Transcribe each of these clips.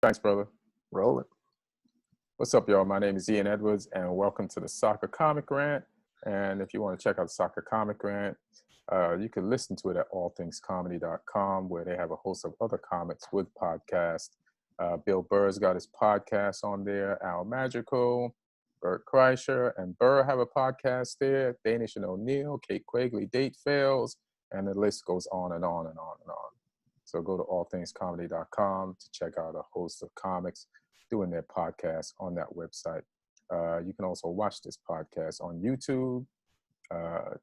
Thanks, brother. Roll it. What's up, y'all? My name is Ian Edwards, and welcome to the Soccer Comic Rant. And if you want to check out the Soccer Comic Rant, you can listen to it at allthingscomedy.com, where they have a host of other comics with podcasts. Bill Burr's got his podcast on there, Al Magical, Bert Kreischer, and Burr have a podcast there, Danish and O'Neill, Kate Quigley, Date Fails, and the list goes on and on and on and on. So go to allthingscomedy.com to check out a host of comics doing their podcast on that website. You can also watch this podcast on YouTube.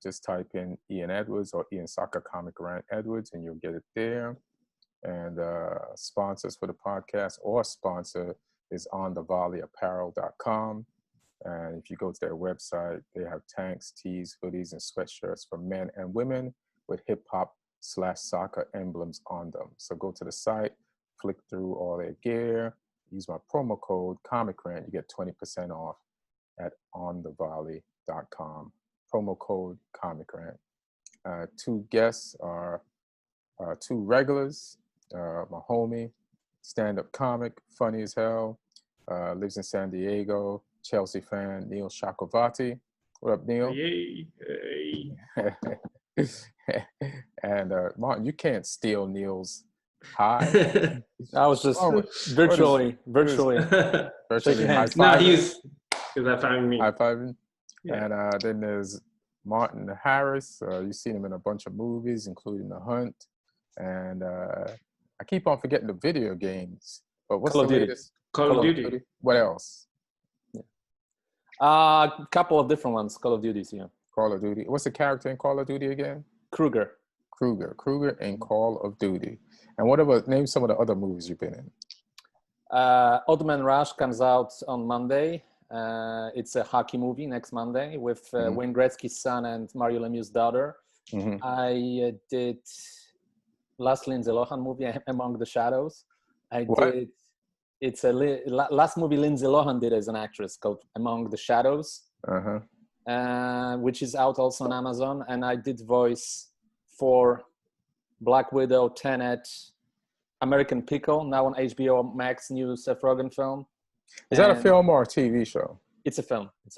Just type in Ian Edwards or Ian Soccer Comic Rant Edwards, and you'll get it there. And sponsors for the podcast or sponsor is onthevolleyapparel.com. And if you go to their website, they have tanks, tees, hoodies, and sweatshirts for men and women with hip-hop/soccer emblems on them. So go to the site, flick through all their gear, use my promo code ComicRant, you get 20% off at onthevolley.com. Promo code ComicRant. Two guests are two regulars. My homie, stand-up comic, funny as hell, lives in San Diego, Chelsea fan, Neil Chakravarty. What up, Neil? Hey. And Martin, you can't steal Neil's high. I was just virtually high-fiving. No, he's high-fiving me. High-fiving. Yeah. And then there's Martin Harris. You've seen him in a bunch of movies, including The Hunt. And I keep on forgetting the video games. But what's Call the of Duty. latest? Call of Duty. What else? A couple of different ones. Call of Duties, yeah. Call of Duty. What's the character in Call of Duty again? Kruger in Call of Duty. And name some of the other movies you've been in. Odd Man Rush comes out on Monday. It's a hockey movie next Monday with Wayne Gretzky's son and Mario Lemieux's daughter. Mm-hmm. I did last Lindsay Lohan movie, Among the Shadows. It's a last movie Lindsay Lohan did as an actress called Among the Shadows, which is out also on Amazon. And I did voice for Black Widow, Tenet, American Pickle, now on HBO Max, new Seth Rogen film. Is that a film or a TV show? It's a film. It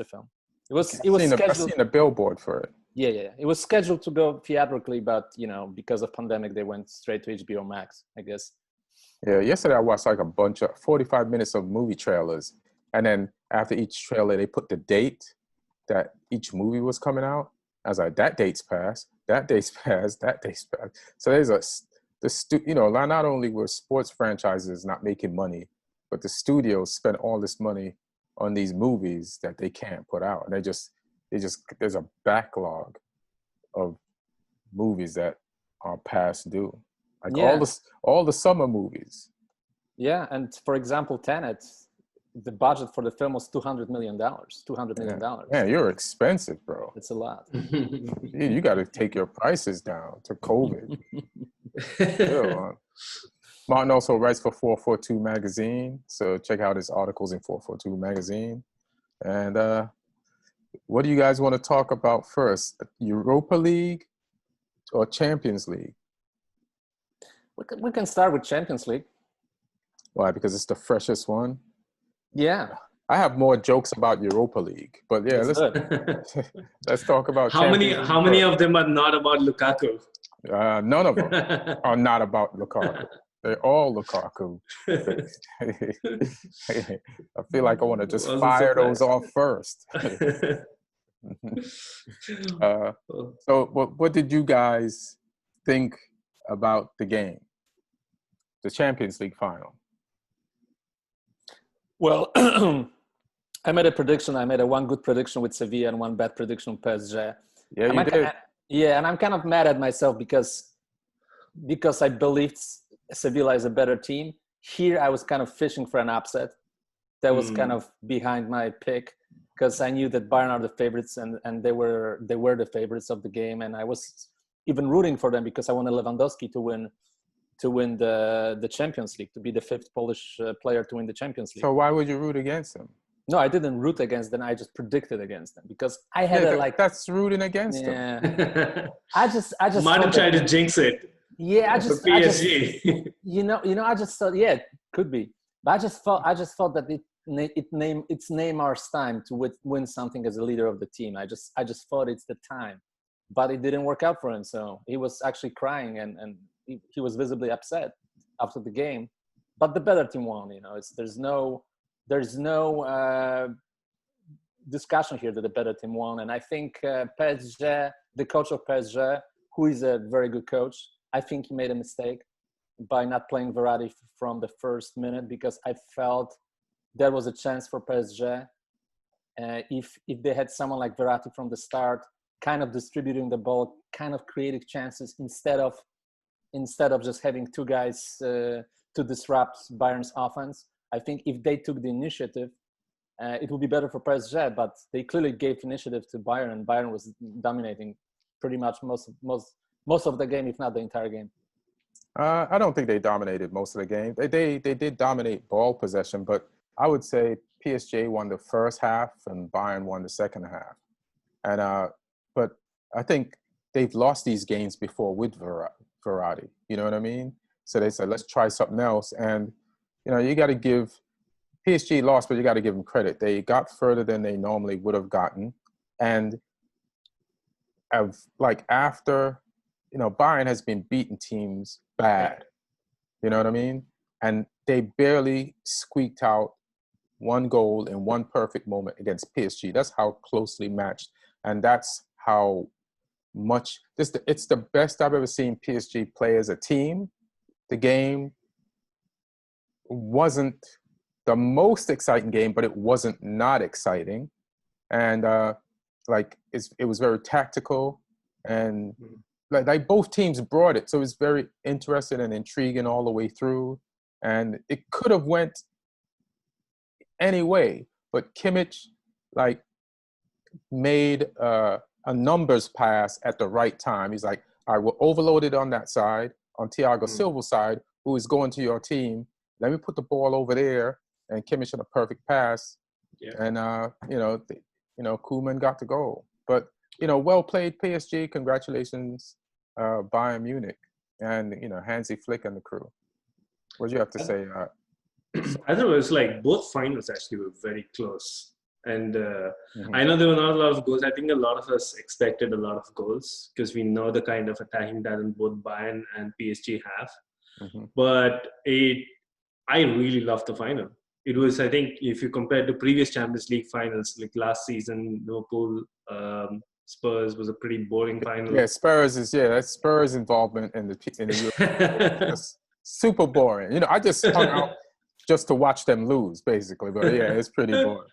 was I've seen a billboard for it. Yeah. It was scheduled to go theatrically, but because of pandemic, they went straight to HBO Max, I guess. Yeah, yesterday I watched like a bunch of 45 minutes of movie trailers. And then after each trailer, they put the date that each movie was coming out. I was like, that date's passed, that date's passed, that date's passed. So not only were sports franchises not making money, but the studios spend all this money on these movies that they can't put out. And there's a backlog of movies that are past due. Like all the summer movies. Yeah, and for example, Tenet, the budget for the film was $200 million. $200 million. Man, you're expensive, bro. It's a lot. You got to take your prices down to COVID. Martin also writes for 442 Magazine, so check out his articles in 442 Magazine. And what do you guys want to talk about first? Europa League or Champions League? We can start with Champions League. Why? Because it's the freshest one? Yeah. I have more jokes about Europa League, but yeah, let's talk about How many of them are not about Lukaku? None of them are not about Lukaku. They're all Lukaku. I feel like I want to just fire those off first. So what did you guys think about the game? The Champions League final? Well, I made a prediction. I made one good prediction with Sevilla and one bad prediction with PSG. Yeah, you did. And I'm kind of mad at myself because I believed Sevilla is a better team. Here, I was kind of fishing for an upset. That was kind of behind my pick because I knew that Bayern are the favorites and they were the favorites of the game. And I was even rooting for them because I wanted Lewandowski to win the Champions League, to be the fifth Polish player to win the Champions League. So why would you root against him? No, I didn't root against them. I just predicted against them because I had that's rooting against them. I just might have tried to jinx it. Yeah, I just PSG. I just thought, yeah, could be. But I just thought that it's Neymar's time to win something as a leader of the team. I just thought it's the time, but it didn't work out for him. So he was actually crying and he was visibly upset after the game. But the better team won. You know, there's no discussion here that the better team won. And I think PSG, the coach of PSG, who is a very good coach, I think he made a mistake by not playing Verratti from the first minute, because I felt there was a chance for PSG if they had someone like Verratti from the start, kind of distributing the ball, kind of creating chances instead of just having two guys to disrupt Bayern's offense. I think if they took the initiative, it would be better for PSG. But they clearly gave initiative to Bayern, and Bayern was dominating pretty much most of the game, if not the entire game. I don't think they dominated most of the game. They did dominate ball possession, but I would say PSG won the first half and Bayern won the second half. And but I think they've lost these games before with Verratti. You know what I mean? So they said, let's try something else. And you know, you got to give PSG lost, but you got to give them credit. They got further than they normally would have gotten, and after. You know, Bayern has been beating teams bad. You know what I mean? And they barely squeaked out one goal in one perfect moment against PSG. That's how closely matched. And that's how much it's the best I've ever seen PSG play as a team. The game wasn't the most exciting game, but it wasn't not exciting. And it was very tactical, and like both teams brought it. So it was very interesting and intriguing all the way through. And it could have went any way, but Kimmich made a numbers pass at the right time. He's like, all right, we're overloaded on that side, on Thiago Silva's side, who is going to your team. Let me put the ball over there, and Kimmich in a perfect pass. Yeah. And, Koeman got the goal. But, well played PSG. Congratulations, Bayern Munich, and Hansi Flick and the crew. What do you have to say? I thought it was both finals actually were very close, and I know there were not a lot of goals. I think a lot of us expected a lot of goals because we know the kind of attacking talent both Bayern and PSG have. But I really loved the final. It was, I think, if you compare to previous Champions League finals, like last season, Liverpool. Spurs was a pretty boring final. Yeah, that's Spurs' involvement in the Europa League. Super boring. I just hung out just to watch them lose, basically. But yeah, it's pretty boring.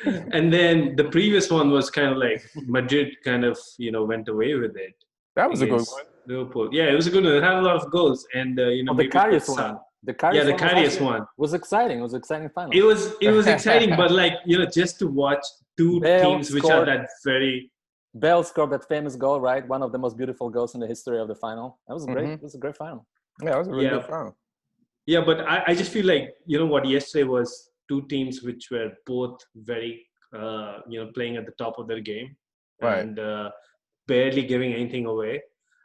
And then the previous one was kind of like Madrid kind of, went away with it. That was a good one. Liverpool. Yeah, it was a good one. It had a lot of goals. And, the Karius one. The Karius one was exciting. It was an exciting final. It was exciting, but just to watch two teams which are that very... Bale scored that famous goal, right? One of the most beautiful goals in the history of the final. That was great. It was a great final. Yeah, it was a really good final. Yeah, but I just feel like, yesterday was two teams which were both very, playing at the top of their game. Right. And barely giving anything away.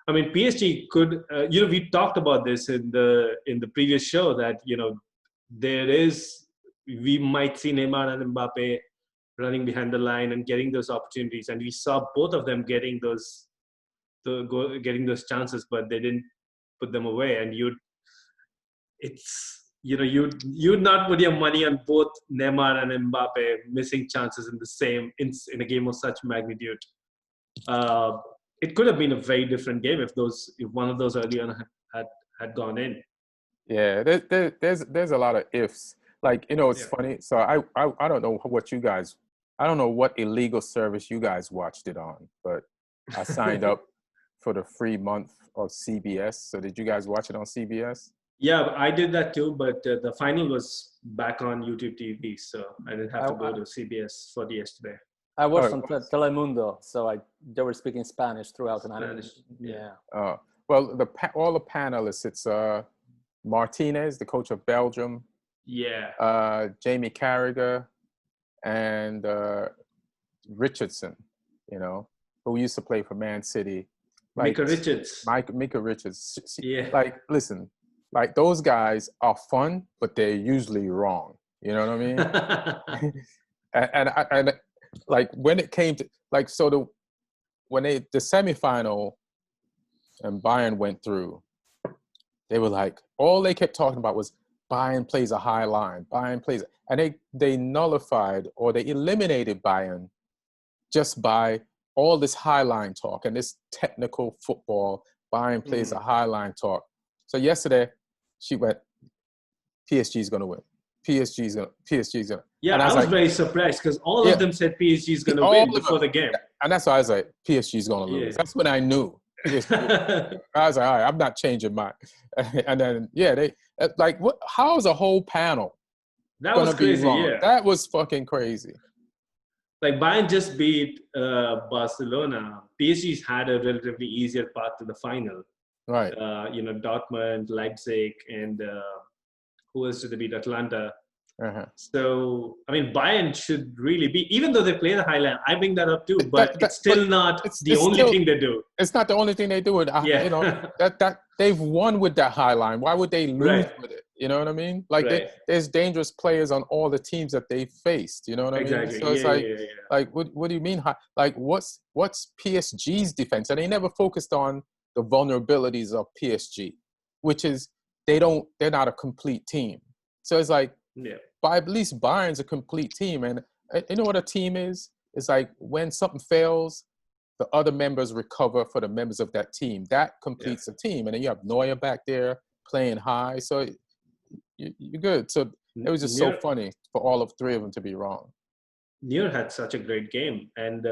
I mean, PSG could, we talked about this in the previous show that, we might see Neymar and Mbappe running behind the line and getting those opportunities, and we saw both of them getting those chances, but they didn't put them away. And you'd not put your money on both Neymar and Mbappe missing chances in a game of such magnitude. It could have been a very different game if one of those early on had gone in. Yeah, there's a lot of ifs. It's funny. So I don't know what you guys. I don't know what illegal service you guys watched it on, but I signed up for the free month of CBS. So did you guys watch it on CBS? Yeah, I did that too, but the final was back on YouTube TV, so I didn't have to go to CBS for yesterday. I watched on Telemundo, so they were speaking Spanish throughout the night. Yeah. Well, all the panelists, it's Martinez, the coach of Belgium. Yeah. Jamie Carragher and Richardson, who used to play for Man City. Mika Richards. Mika Richards. Yeah. Listen, like those guys are fun, but they're usually wrong. You know what I mean? and like when it came to like when the semifinal and Bayern went through, they were like all they kept talking about was Bayern plays a high line. Bayern plays, and they nullified or they eliminated Bayern just by all this high line talk and this technical football. Bayern plays a high line talk. So yesterday, she went, PSG's going to win. PSG's going to. Yeah, and I was like, very surprised because all of them said PSG's going to win before the game. And that's why I was like, PSG's going to lose. That's when I knew. I was like, all right, I'm not changing mine. And then, they like, what? How is a whole panel that was crazy, yeah. That was fucking crazy. Like Bayern just beat Barcelona. PSG's had a relatively easier path to the final. Right. Dortmund, Leipzig, and who else did they beat? Atlanta. Uh-huh. So, I mean, Bayern should really be, even though they play the high line, I bring that up too, but it's still not the only thing they do. It's not the only thing they do. That they've won with that high line. Why would they lose with it? You know what I mean? Like there's dangerous players on all the teams that they faced. You know what I mean? So it's like what do you mean? Like what's PSG's defense? And they never focused on the vulnerabilities of PSG, which is they're not a complete team. So it's like, but at least Bayern's a complete team. And you know what a team is? It's like when something fails, the other members recover for the members of that team. That completes a team. And then you have Neuer back there playing high. So you're good. So it was just so funny for all of three of them to be wrong. Neuer had such a great game. And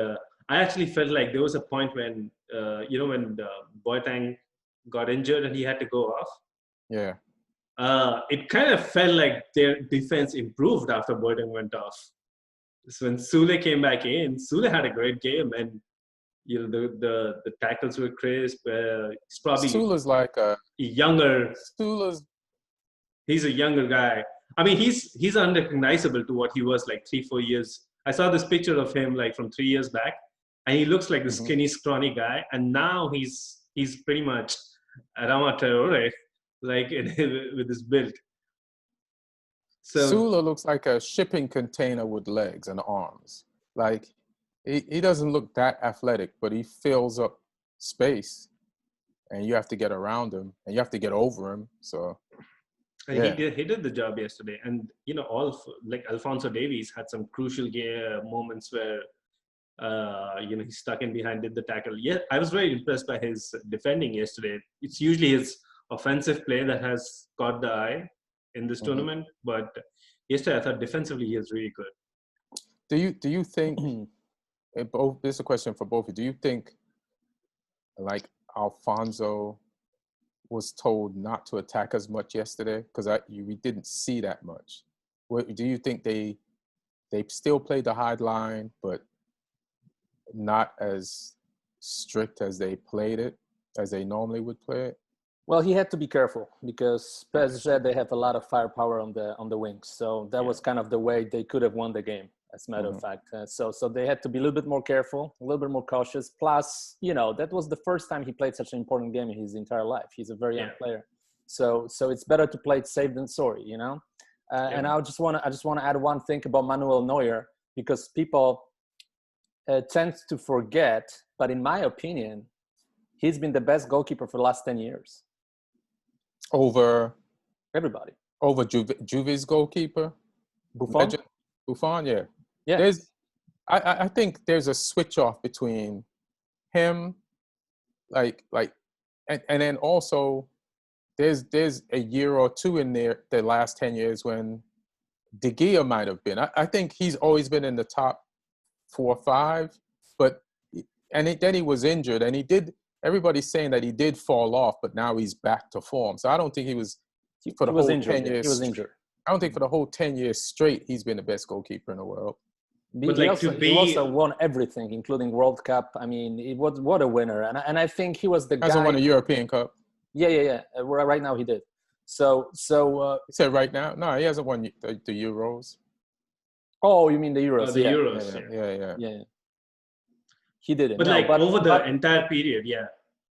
I actually felt like there was a point when, when Boateng got injured and he had to go off. Yeah. It kind of felt like their defense improved after Boateng went off. So when Sule came back in, Sule had a great game, and the tackles were crisp. He's probably Sule's like younger. He's a younger guy. I mean, he's unrecognizable to what he was like 3-4 years. I saw this picture of him like from 3 years back, and he looks like the skinny, scrawny guy. And now he's pretty much Adama Traore. Like with his build. So Sula looks like a shipping container with legs and arms. Like he doesn't look that athletic, but he fills up space, and you have to get around him and you have to get over him. So he did the job yesterday, and like Alphonso Davies had some crucial moments where he stuck in behind, did the tackle. Yeah, I was very impressed by his defending yesterday. It's usually his offensive play that has caught the eye in this tournament, but yesterday I thought defensively he was really good. Do you think this is a question for both of you? Do you think like Alphonso was told not to attack as much yesterday? Because we didn't see that much. Do you think they still played the high line, but not as strict as they played it, as they normally would play it? Well, he had to be careful because PSG, they have a lot of firepower on the wings. So that was kind of the way they could have won the game, as a matter of fact. So they had to be a little bit more careful, a little bit more cautious. Plus, that was the first time he played such an important game in his entire life. He's a very young player. So it's better to play it safe than sorry, And I just want to add one thing about Manuel Neuer, because people tend to forget, but in my opinion, he's been the best goalkeeper for the last 10 years. Over everybody. Over Juve's goalkeeper? Buffon, yeah. Yeah. I think there's a switch off between him, and then also there's a year or two in there, the last 10 years when De Gea might have been. I think he's always been in the top 4 or 5, then he was injured, and everybody's saying that he did fall off, but now he's back to form. So I don't think he was for the whole 10 years. He was injured. I don't think for the whole 10 years straight he's been the best goalkeeper in the world. But he also won everything, including World Cup. I mean, what a winner! And I think he was the guy. Hasn't won a European Cup. Yeah. Right now he did. So. You said right now? No, he hasn't won the Euros. Oh, you mean the Euros? The Euros. Yeah. He didn't. But over the entire period,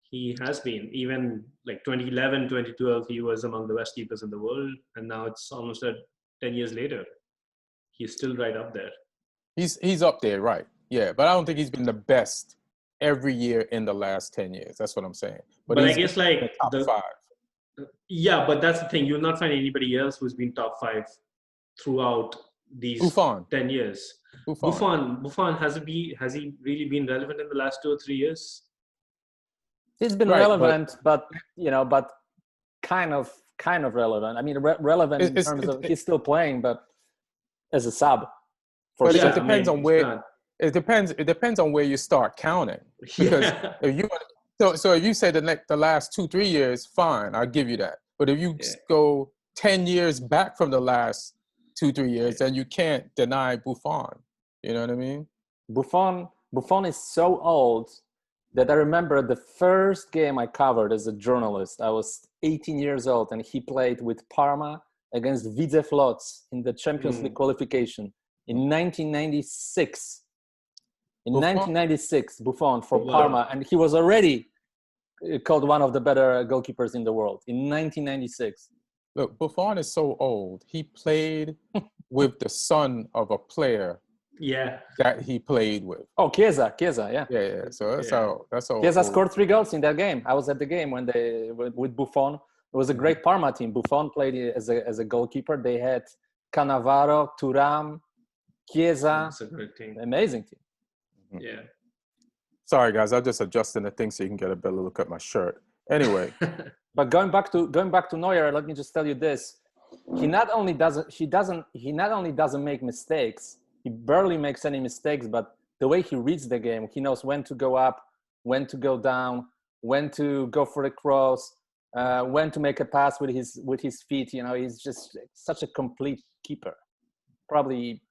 He has been. Even like 2011, 2012, he was among the best keepers in the world. And now it's almost 10 years later. He's still right up there. He's up there, right? Yeah, but I don't think he's been the best every year in the last 10 years. That's what I'm saying. But I guess like the top 5. Yeah, but that's the thing. You'll not find anybody else who's been top 5 throughout these Buffon. 10 years. Buffon has he really been relevant in the last 2 or 3 years? He's been relevant, but kind of relevant. I mean, relevant in terms of he's still playing, but as a sub. But it depends on where. It depends on where you start counting. Because if you if you say the last 2-3 years, fine, I'll give you that. But if you go 10 years back from the last 2-3 years, then you can't deny Buffon. You know what I mean? Buffon is so old that I remember the first game I covered as a journalist. I was 18 years old, and he played with Parma against Widzew Łódź in the Champions League qualification in 1996. In 1996, Buffon for Parma, and he was already called one of the better goalkeepers in the world in 1996. Look, Buffon is so old. He played with the son of a player that he played with. Oh, Chiesa, yeah. Yeah. So that's how Chiesa scored 3 goals in that game. I was at the game when with Buffon. It was a great Parma team. Buffon played as a goalkeeper. They had Cannavaro, Thuram, Chiesa. That's a great team. Amazing team. Yeah. Sorry, guys. I'm just adjusting the thing so you can get a better look at my shirt. Anyway. But going back to Neuer, let me just tell you this: he not only doesn't make mistakes. He barely makes any mistakes. But the way he reads the game, he knows when to go up, when to go down, when to go for the cross, when to make a pass with his feet. You know, he's just such a complete keeper. Probably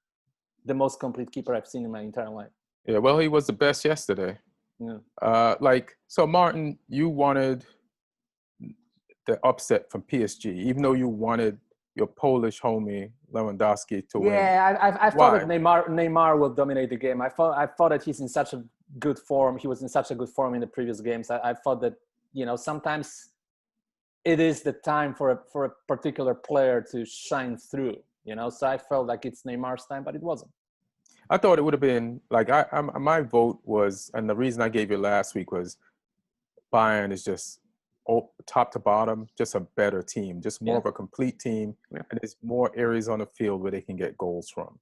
the most complete keeper I've seen in my entire life. Yeah, well, he was the best yesterday. Yeah. So Martin, you wanted the upset from PSG, even though you wanted your Polish homie Lewandowski to win. Yeah, I thought that Neymar will dominate the game. I thought that he's in such a good form. He was in such a good form in the previous games. I thought that, you know, sometimes it is the time for a particular player to shine through. You know, so I felt like it's Neymar's time, but it wasn't. I thought it would have been like my vote was, and the reason I gave you last week was Bayern is just top to bottom, just a better team, just more of a complete team, and there's more areas on the field where they can get goals from.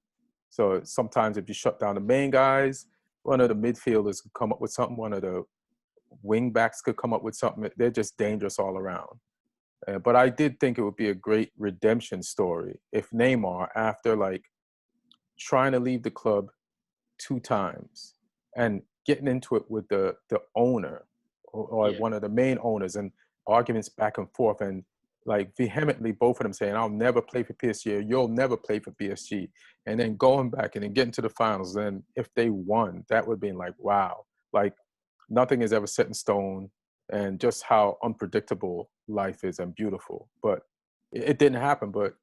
So sometimes if you shut down the main guys, one of the midfielders could come up with something, one of the wing backs could come up with something. They're just dangerous all around. But I did think it would be a great redemption story if Neymar, after like trying to leave the club 2 times and getting into it with the owner or one of the main owners and arguments back and forth and like vehemently both of them saying, I'll never play for PSG, or you'll never play for PSG, and then going back and then getting to the finals. Then if they won, that would be like, wow, like nothing is ever set in stone, and just how unpredictable life is and beautiful. But it didn't happen. But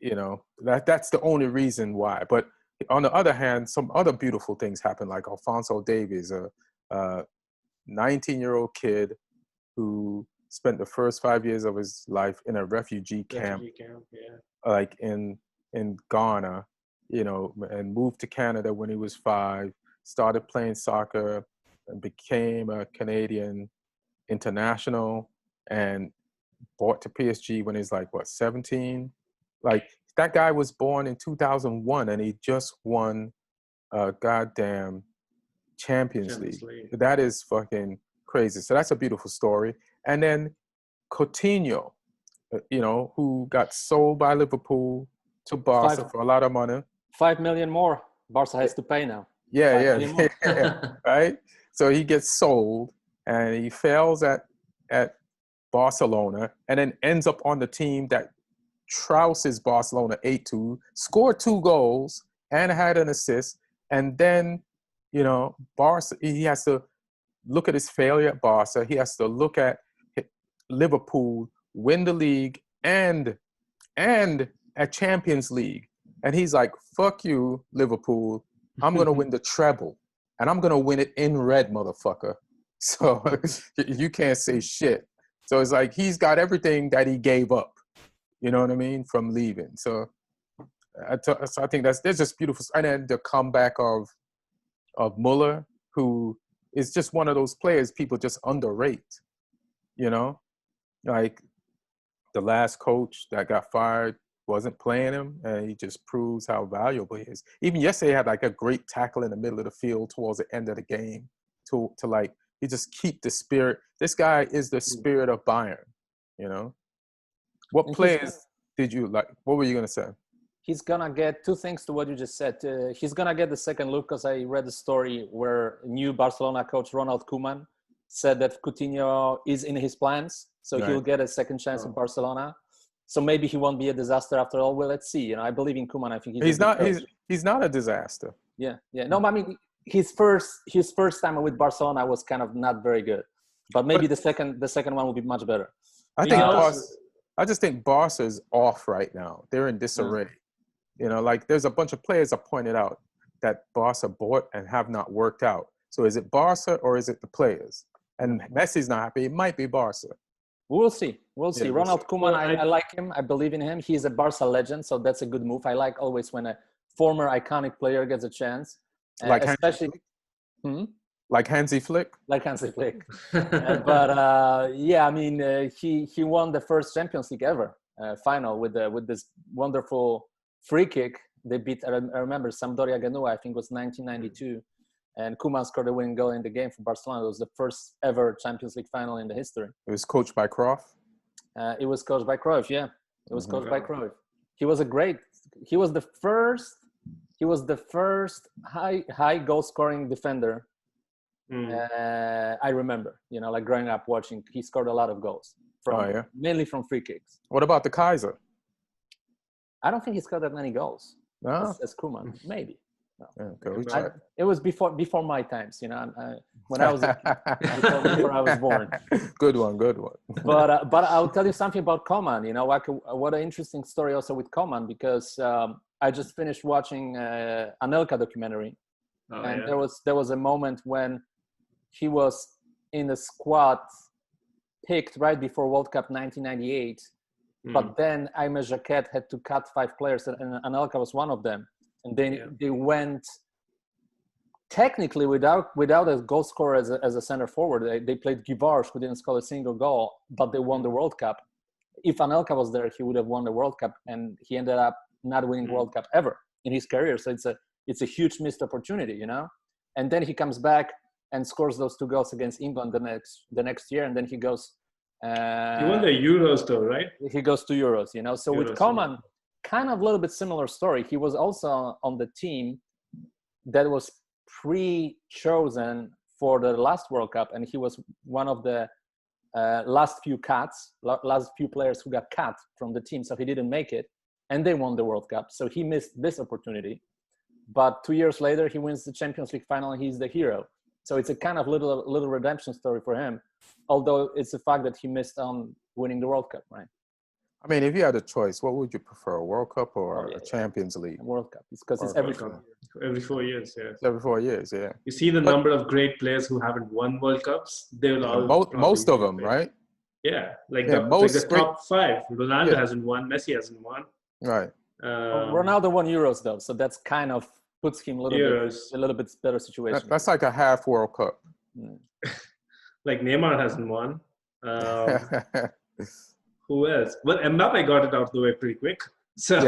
you know, that's the only reason why. But on the other hand, some other beautiful things happen, like Alphonso Davies, a 19-year-old kid who spent the first 5 years of his life in a refugee camp, like in Ghana, you know, and moved to Canada when he was 5, started playing soccer and became a Canadian international and bought to PSG when he's like, 17? Like, that guy was born in 2001 and he just won a goddamn Champions League. That is fucking crazy. So that's a beautiful story. And then Coutinho, you know, who got sold by Liverpool to Barca for a lot of money. 5 million more. Barca has to pay now. Yeah. Right? So he gets sold and he fails at Barcelona and then ends up on the team that trouses Barcelona 8-2, scored 2 goals and had an assist. And then, you know, Barca, he has to look at his failure at Barca. He has to look at Liverpool win the league and a Champions League. And he's like, fuck you, Liverpool. I'm going to win the treble. And I'm going to win it in red, motherfucker. So you can't say shit. So it's like he's got everything that he gave up. You know what I mean? From leaving. So I think there's just beautiful. And then the comeback of Muller, who is just one of those players people just underrate. You know, like the last coach that got fired wasn't playing him, and he just proves how valuable he is. Even yesterday, he had like a great tackle in the middle of the field towards the end of the game to like he just keep the spirit. This guy is the spirit of Bayern. You know, what players did you like? What were you gonna say? He's gonna get two things to what you just said. He's gonna get the second look because I read the story where new Barcelona coach Ronald Koeman said that Coutinho is in his plans, so he'll get a second chance in Barcelona. So maybe he won't be a disaster after all. Well, let's see. You know, I believe in Koeman. I think he's not. He's not a disaster. Yeah. No, but I mean, his first time with Barcelona was kind of not very good, but maybe the second one will be much better. I just think Barca is off right now. They're in disarray. You know, like there's a bunch of players I pointed out that Barca bought and have not worked out. So is it Barca or is it the players? And Messi's not happy. It might be Barca. We'll see. Ronald Koeman, I like him. I believe in him. He's a Barca legend, so that's a good move. I like always when a former iconic player gets a chance. Like especially like Hansi Flick? Like Hansi Flick. But yeah, I mean, he won the first Champions League ever final with this wonderful free kick. They beat, I remember, Sampdoria Genua, I think it was 1992. And Koeman scored a winning goal in the game for Barcelona. It was the first ever Champions League final in the history. It was coached by Cruyff? It was coached by Cruyff, yeah. It was coached by Cruyff. He was the first high goal scoring defender I remember, you know, like growing up watching. He scored a lot of goals, mainly from free kicks. What about the Kaiser? I don't think he scored that many goals. No? As Koeman, maybe. No. Okay, it was before my times, you know. When I was before I was born. Good one. But I'll tell you something about Koeman. You know, like what an interesting story also with Koeman, because I just finished watching Anelka documentary, there was a moment when he was in the squad picked right before World Cup 1998, but then Aimé Jacquet had to cut 5 players, and Anelka was one of them. And then they went technically without a goal scorer as a center forward. They played Guivarch, who didn't score a single goal, but they won the World Cup. If Anelka was there, he would have won the World Cup, and he ended up not winning World Cup ever in his career. So it's a huge missed opportunity, you know. And then he comes back and scores those 2 goals against England the next year, and then he goes. He won the Euros, though, right? He goes to Euros, you know. So with Koeman. Kind of a little bit similar story. He was also on the team that was pre-chosen for the last World Cup, and he was one of the last few players who got cut from the team, so he didn't make it, and they won the World Cup. So he missed this opportunity. But 2 years later, he wins the Champions League final, and he's the hero. So it's a kind of little redemption story for him, although it's the fact that he missed on winning the World Cup, right? I mean, if you had a choice, what would you prefer, a World Cup or a Champions League? World Cup. It's because it's every 4 years. Every 4 years, yeah. It's every 4 years, yeah. You see the number of great players who haven't won World Cups. They will all most of them, right? Yeah, the top 5. Ronaldo hasn't won. Messi hasn't won. Right. Ronaldo won Euros though, so that's kind of puts him a little bit better situation. That's like a half World Cup. Like Neymar hasn't won. Who else? Well, Mbappe got it out of the way pretty quick. So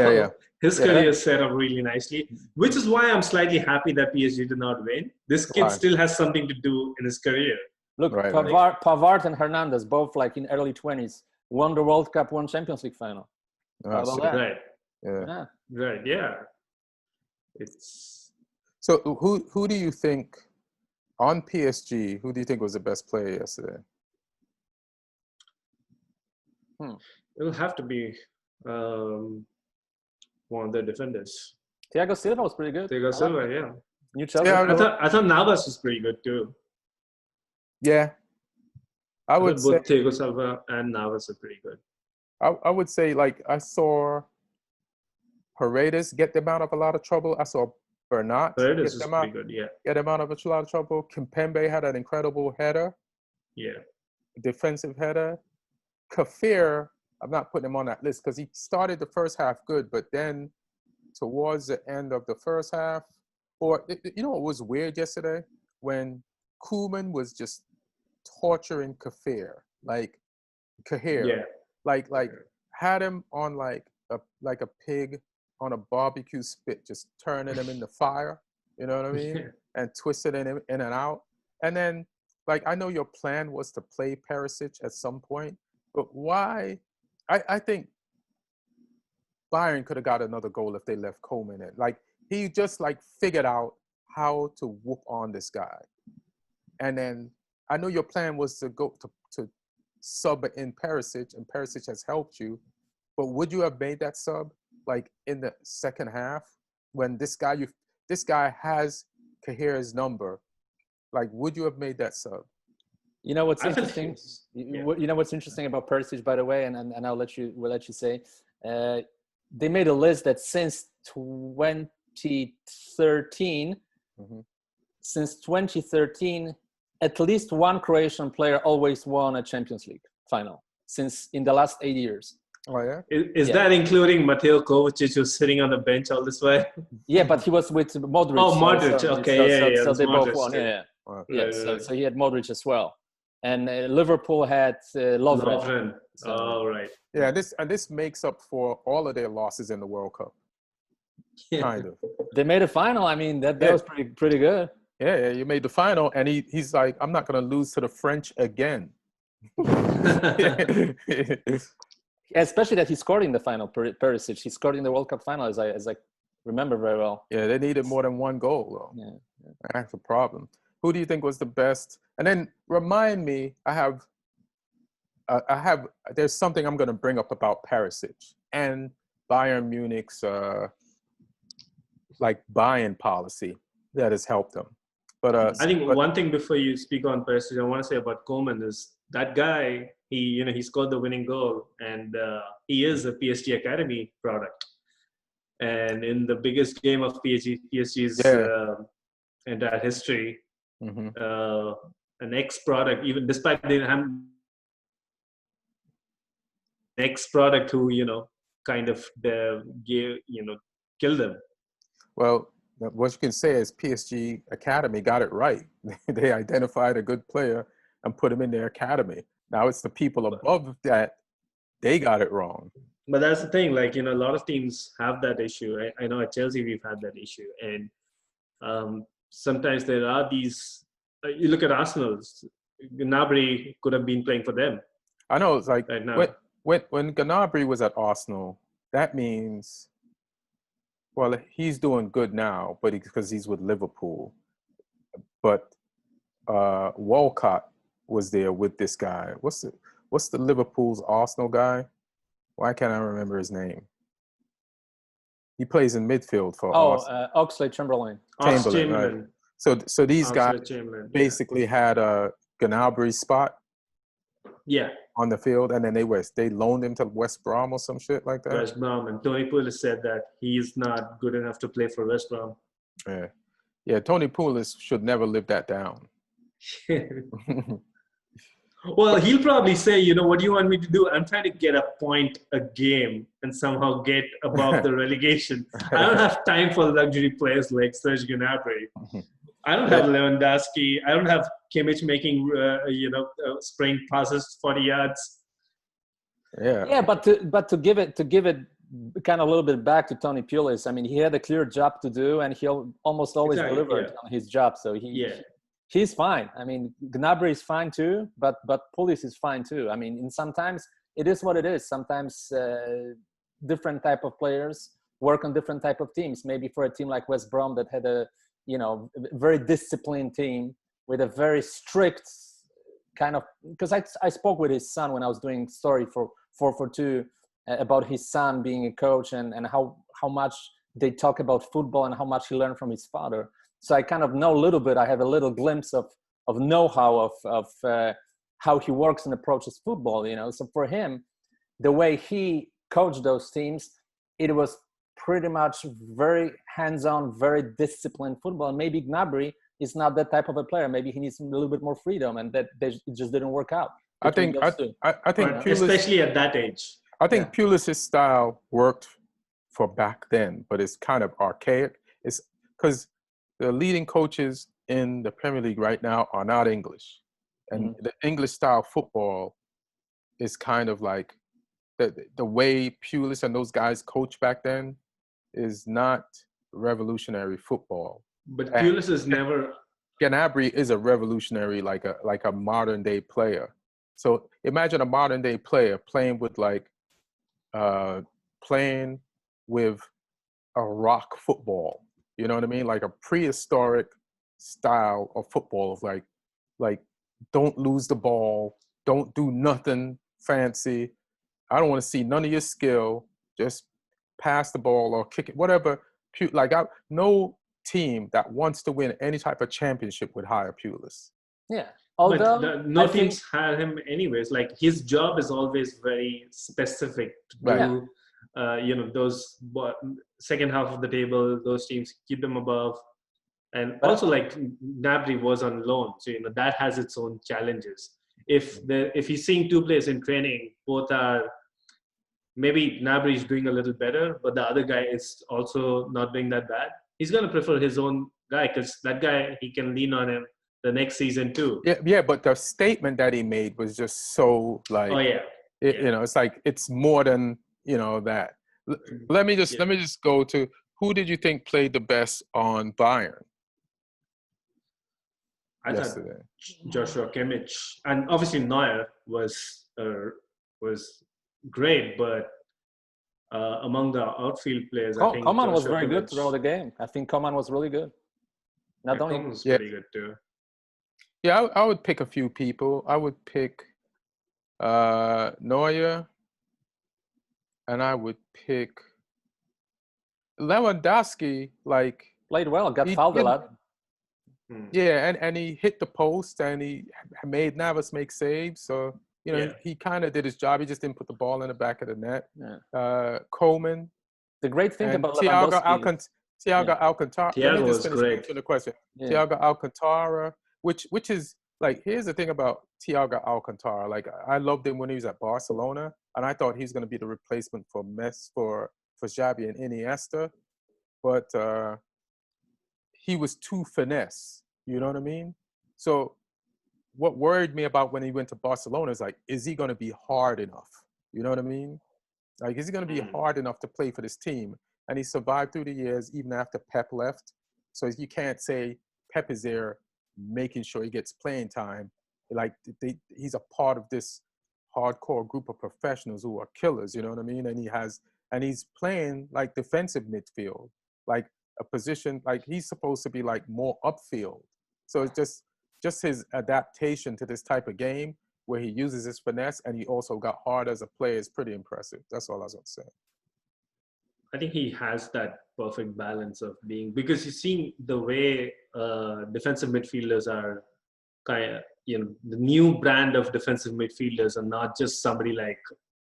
his career is set up really nicely, which is why I'm slightly happy that PSG did not win. This kid still has something to do in his career. Look, Pavard and Hernandez, both like in early 20s, won the World Cup, won Champions League final. Right. Yeah. It's so who do you think on PSG? Who do you think was the best player yesterday? It'll have to be one of the defenders. Thiago Silva was pretty good. Thiago Silva, yeah. New Chelsea. Yeah, I thought Navas was pretty good too. Yeah, I would say both Thiago Silva and Navas are pretty good. I would say, like, I saw Paredes get them out of a lot of trouble. I saw Bernat Paredes is pretty good, get them out of a lot of trouble. Kimpembe had an incredible header Yeah. defensive header. Kafir, I'm not putting him on that list because he started the first half good, but then towards the end of the first half, you know what was weird yesterday? When Koeman was just torturing Kafir, like Kahir, Yeah. like had him on like a pig on a barbecue spit, just turning him in the fire. You know what I mean? Yeah. And twisting him in and out. And then, like, I know your plan was to play Perisic at some point, but why? I think Bayern could have got another goal if they left Coleman in. Like, he just like figured out how to whoop on this guy. And then I know your plan was to go to sub in Perisic, and Perisic has helped you. But would you have made that sub like in the second half when this guy has Kahir's number? Like, would you have made that sub? You know what's I feel interesting? yeah. You know what's interesting about Perisic, by the way, and we'll let you say. They made a list that since 2013, since 2013, at least one Croatian player always won a Champions League final since in the last 8 years. Oh yeah. Is that including Mateo Kovacic, who's sitting on the bench all this way? Yeah, but he was with Modric. Oh, Modric. Okay, So they Modric both won. still. Yeah. Wow. Yeah. So he had Modric as well, and Liverpool had Lovren. Lovren. So, oh, right. Yeah, this makes up for all of their losses in the World Cup. Kind of. They made a final. I mean, that was pretty good. Yeah, you made the final, and he's like, I'm not going to lose to the French again. Especially that he scored in the final, Perisic. He scored in the World Cup final, as I remember very well. Yeah, they needed more than one goal, though. Yeah. That's a problem. Who do you think was the best? And then remind me, there's something I'm going to bring up about Perisic and Bayern Munich's like buying policy that has helped them. But I think one thing before you speak on Perisic, I want to say about Koeman is that guy. He scored the winning goal, and he is a PSG Academy product. And in the biggest game of PSG's entire history, an ex-product, even despite they have ex-product who kind of killed them. Well, what you can say is PSG Academy got it right. They identified a good player and put him in their academy. Now it's the people above that, they got it wrong. But that's the thing, like, a lot of teams have that issue. I know at Chelsea we've had that issue. And sometimes there are these, you look at Arsenal, Gnabry could have been playing for them. I know, it's like, right now. when Gnabry was at Arsenal, that means, well, he's doing good now, but because he's with Liverpool. But Walcott was there with this guy. What's the Liverpool's Arsenal guy? Why can't I remember his name? He plays in midfield for Arsenal. Oxlade-Chamberlain. Right? So these guys basically had a Gnabry spot. Yeah. On the field, and then they loaned him to West Brom or some shit like that. West Brom, and Tony Pulis said that he's not good enough to play for West Brom. Yeah. Tony Pulis should never live that down. Well, he'll probably say, what do you want me to do? I'm trying to get a point a game and somehow get above the relegation. I don't have time for luxury players like Serge Gnabry. I don't have Lewandowski. I don't have Kimmich making, spraying passes 40 yards. Yeah, but to give it kind of a little bit back to Tony Pulis. I mean, he had a clear job to do, and he'll almost always delivered on his job. So he's fine. I mean, Gnabry is fine too, but Pulis is fine too. I mean, and sometimes it is what it is. Sometimes different type of players work on different type of teams. Maybe for a team like West Brom that had a very disciplined team with a very strict kind of, because I spoke with his son when I was doing story for 442 about his son being a coach and how much they talk about football and how much he learned from his father. So I kind of know a little bit. I have a little glimpse of know-how of how he works and approaches football. So for him, the way he coached those teams, it was pretty much very hands-on, very disciplined football. And maybe Gnabry is not that type of a player. Maybe he needs a little bit more freedom, and that it just didn't work out. I think Pulis, especially at that age. I think Pulis' style worked for back then, but it's kind of archaic. It's because the leading coaches in the Premier League right now are not English, and the English style football is kind of like the way Pulis and those guys coach back then is not revolutionary football. But Pulis is never. Gnabry is a revolutionary, like a modern day player. So imagine a modern day player playing with a rock football. You know what I mean? Like a prehistoric style of football of like don't lose the ball, don't do nothing fancy. I don't want to see none of your skill. Just pass the ball or kick it, whatever. No team that wants to win any type of championship would hire Pulis. Yeah. Although no teams hire him anyways. Like his job is always very specific to those second half of the table, those teams keep them above. And also like Gnabry was on loan, so that has its own challenges. If he's seeing two players in training, both are maybe Gnabry is doing a little better, but the other guy is also not doing that bad, he's going to prefer his own guy because that guy, he can lean on him the next season too. Yeah, but the statement that he made was just so like, it's like it's more than that. Let me just go to, who did you think played the best on Bayern? I thought Joshua Kimmich, and obviously Neuer was great, but among the outfield players, I think Coman was very Kimmich, good throughout the game. I think Coman was really good. Coman was pretty good too. Yeah, I would pick a few people. I would pick Neuer, and I would pick Lewandowski. Like played well, got fouled a lot. Yeah, and he hit the post, and he made Navas make saves. So he kind of did his job. He just didn't put the ball in the back of the net. Yeah. Coleman. The great thing about Thiago Lewandowski. Alcantara. Thiago was great. The question. Yeah. Thiago Alcantara, which is like, here's the thing about Thiago Alcantara. Like, I loved him when he was at Barcelona, and I thought he's going to be the replacement for Xavi and Iniesta, but he was too finesse. You know what I mean? So what worried me about when he went to Barcelona is like, is he going to be hard enough? You know what I mean? Like, is he going to be hard enough to play for this team? And he survived through the years, even after Pep left. So you can't say Pep is there making sure he gets playing time. Like, he's a part of this hardcore group of professionals who are killers, you know what I mean? And he's playing like defensive midfield, like a position, like he's supposed to be like more upfield. So it's just his adaptation to this type of game where he uses his finesse and he also got hard as a player is pretty impressive. That's all I was going to say. I think he has that perfect balance of being, because you see the way defensive midfielders are kind of, the new brand of defensive midfielders are not just somebody like,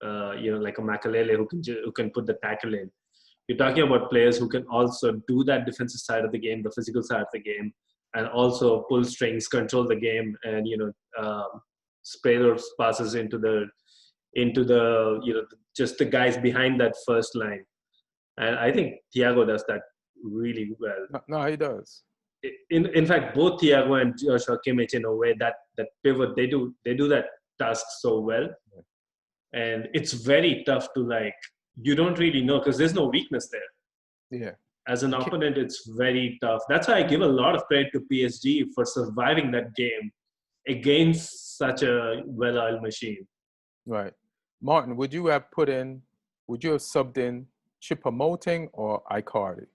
like a Makalele who can put the tackle in. You're talking about players who can also do that defensive side of the game, the physical side of the game, and also pull strings, control the game, and spray those passes into the just the guys behind that first line. And I think Thiago does that really well. No, he does. In fact, both Thiago and Joshua Kimmich, in a way, that pivot, they do that task so well, and it's very tough to, like, you don't really know because there's no weakness there. Yeah. As an opponent, it's very tough. That's why I give a lot of credit to PSG for surviving that game against such a well-oiled machine. Right. Martin, would you have subbed in Choupo-Moting or Icardi?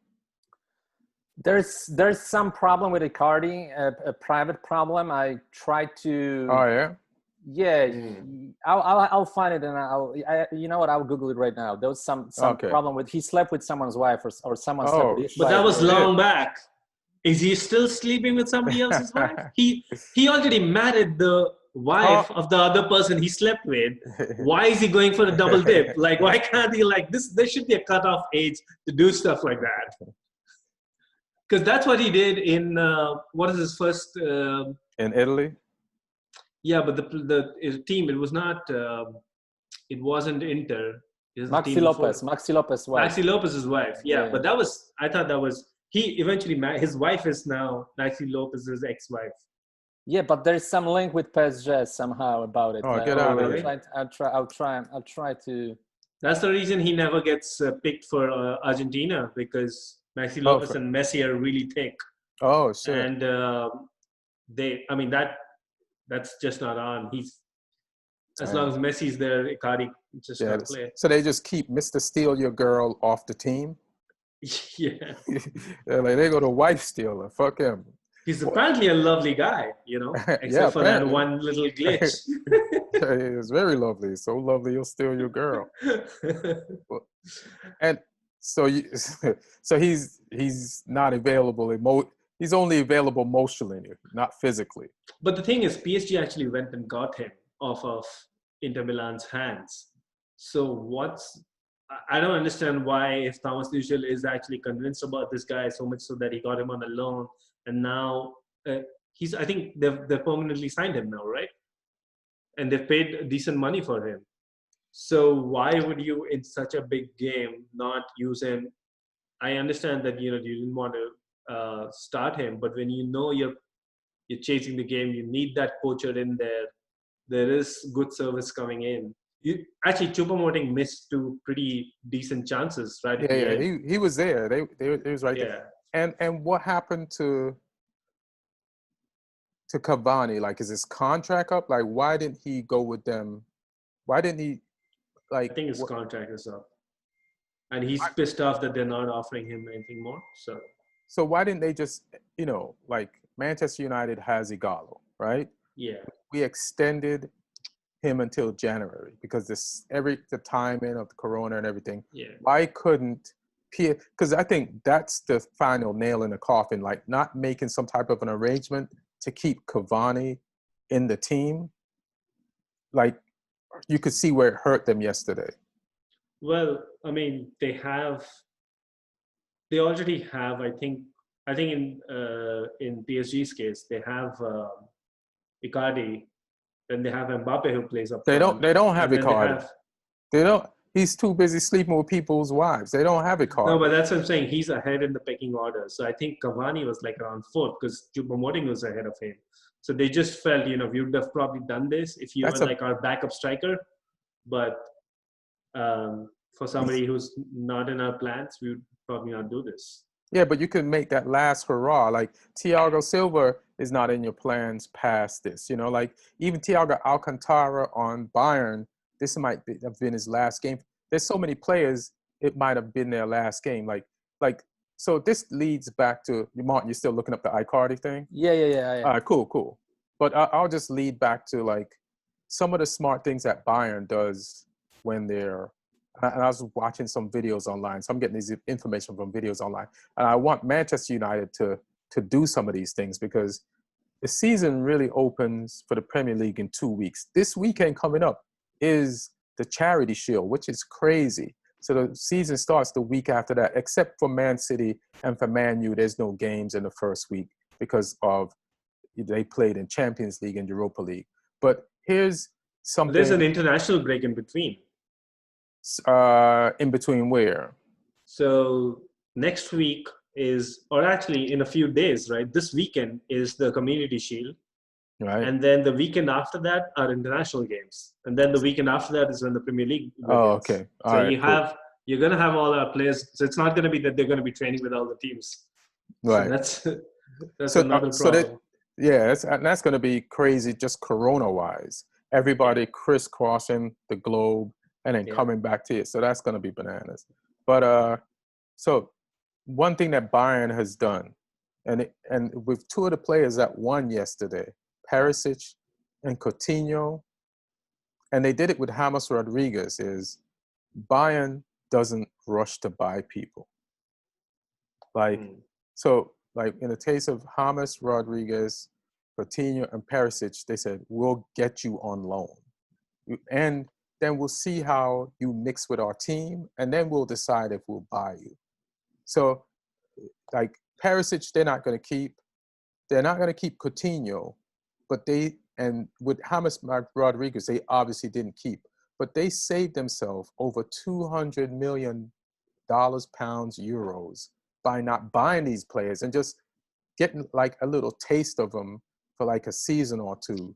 There's some problem with Icardi, a private problem. I tried to. Oh yeah. Yeah, I'll find it and you know what? I'll Google it right now. There was some problem with, he slept with someone's wife or someone slept with his but wife. that was long back. Is he still sleeping with somebody else's wife? He already married the wife of the other person he slept with. Why is he going for a double dip? Like, why can't he, like this? There should be a cutoff age to do stuff like that. Because that's what he did in what is his first? In Italy. Yeah, but his team, it was not. It wasn't Inter. It was the Maxi team before. Lopez. Maxi Lopez's wife. Maxi Lopez's wife. Yeah, but that was. I thought that was. He eventually his wife is now Maxi Lopez's ex-wife. Yeah, but there is some link with PSG somehow about it. Oh, get out of here! I'll try to. That's the reason he never gets picked for Argentina, because Maxi Lopez and Messi are really thick. Oh shit! And that's just not on. As long as Messi's there, Icardi just can't play. So they just keep Mr. Steal Your Girl off the team. Yeah. They go to wife stealer. Fuck him. He's apparently a lovely guy, except for that one little glitch. It's very lovely. So lovely, you'll steal your girl. And so he's not available. He's only available emotionally, not physically. But the thing is, PSG actually went and got him off of Inter Milan's hands. So I don't understand why, if Thomas Tuchel is actually convinced about this guy so much so that he got him on a loan, and now I think they've permanently signed him now, right? And they've paid decent money for him. So why would you, in such a big game, not use him? I understand that you didn't want to start him, but when you're chasing the game, you need that poacher in there. There is good service coming in. Actually, Choupo-Moting missed 2 pretty decent chances, right? Yeah. He was there. He was right there. And what happened to Cavani? Like, is his contract up? Like, why didn't he go with them? Why didn't he? Like, I think his contract is up, and he's pissed off that they're not offering him anything more. So why didn't they just, like Manchester United has Igalo, right? Yeah. We extended him until January because the timing of the corona and everything. Yeah. Why couldn't because I think that's the final nail in the coffin, like not making some type of an arrangement to keep Cavani in the team. Like, you could see where it hurt them yesterday. Well, I mean, they already have, I think in PSG's case, they have Icardi, then they have Mbappe who plays up front. They don't have Icardi. He's too busy sleeping with people's wives. They don't have Icardi. No, but that's what I'm saying. He's ahead in the pecking order. So I think Cavani was like around 4th because Choupo-Moting was ahead of him. So they just felt, we would have probably done this if you were like our backup striker. But for somebody who's not in our plans, we would probably not do this. Yeah, but you can make that last hurrah. Like, Thiago Silva is not in your plans past this. Like, even Thiago Alcantara on Bayern, this might have been his last game. There's so many players, it might have been their last game. Like, so this leads back to, Martin, you're still looking up the Icardi thing? Yeah. All right, cool. But I'll just lead back to, like, some of the smart things that Bayern does when they're, and I was watching some videos online. So I'm getting this information from videos online. And I want Manchester United to do some of these things because the season really opens for the Premier League in 2 weeks. This weekend coming up is the Charity Shield, which is crazy. So the season starts the week after that, except for Man City and for Man U, there's no games in the first week because they played in Champions League and Europa League. But here's something. There's an international break in between. In between where? So next week or actually in a few days, right? This weekend is the Community Shield. Right. And then the weekend after that are international games. And then the weekend after that is when the Premier League begins. Oh, okay. So you're going to have all our players. So it's not going to be that they're going to be training with all the teams. Right. So that's another problem. That's going to be crazy just corona-wise. Everybody crisscrossing the globe and then coming back to it. So that's going to be bananas. But so one thing that Bayern has done, and with 2 of the players that won yesterday, Perisic and Coutinho, and they did it with James Rodriguez, is Bayern doesn't rush to buy people. So in the case of James Rodriguez, Coutinho, and Perisic, they said, we'll get you on loan. And then we'll see how you mix with our team, and then we'll decide if we'll buy you. So, Perisic, they're not going to keep. They're not going to keep Coutinho, but and with James Rodriguez, they obviously didn't keep. But they saved themselves over $200 million, pounds, euros by not buying these players and just getting like a little taste of them for like a season or two,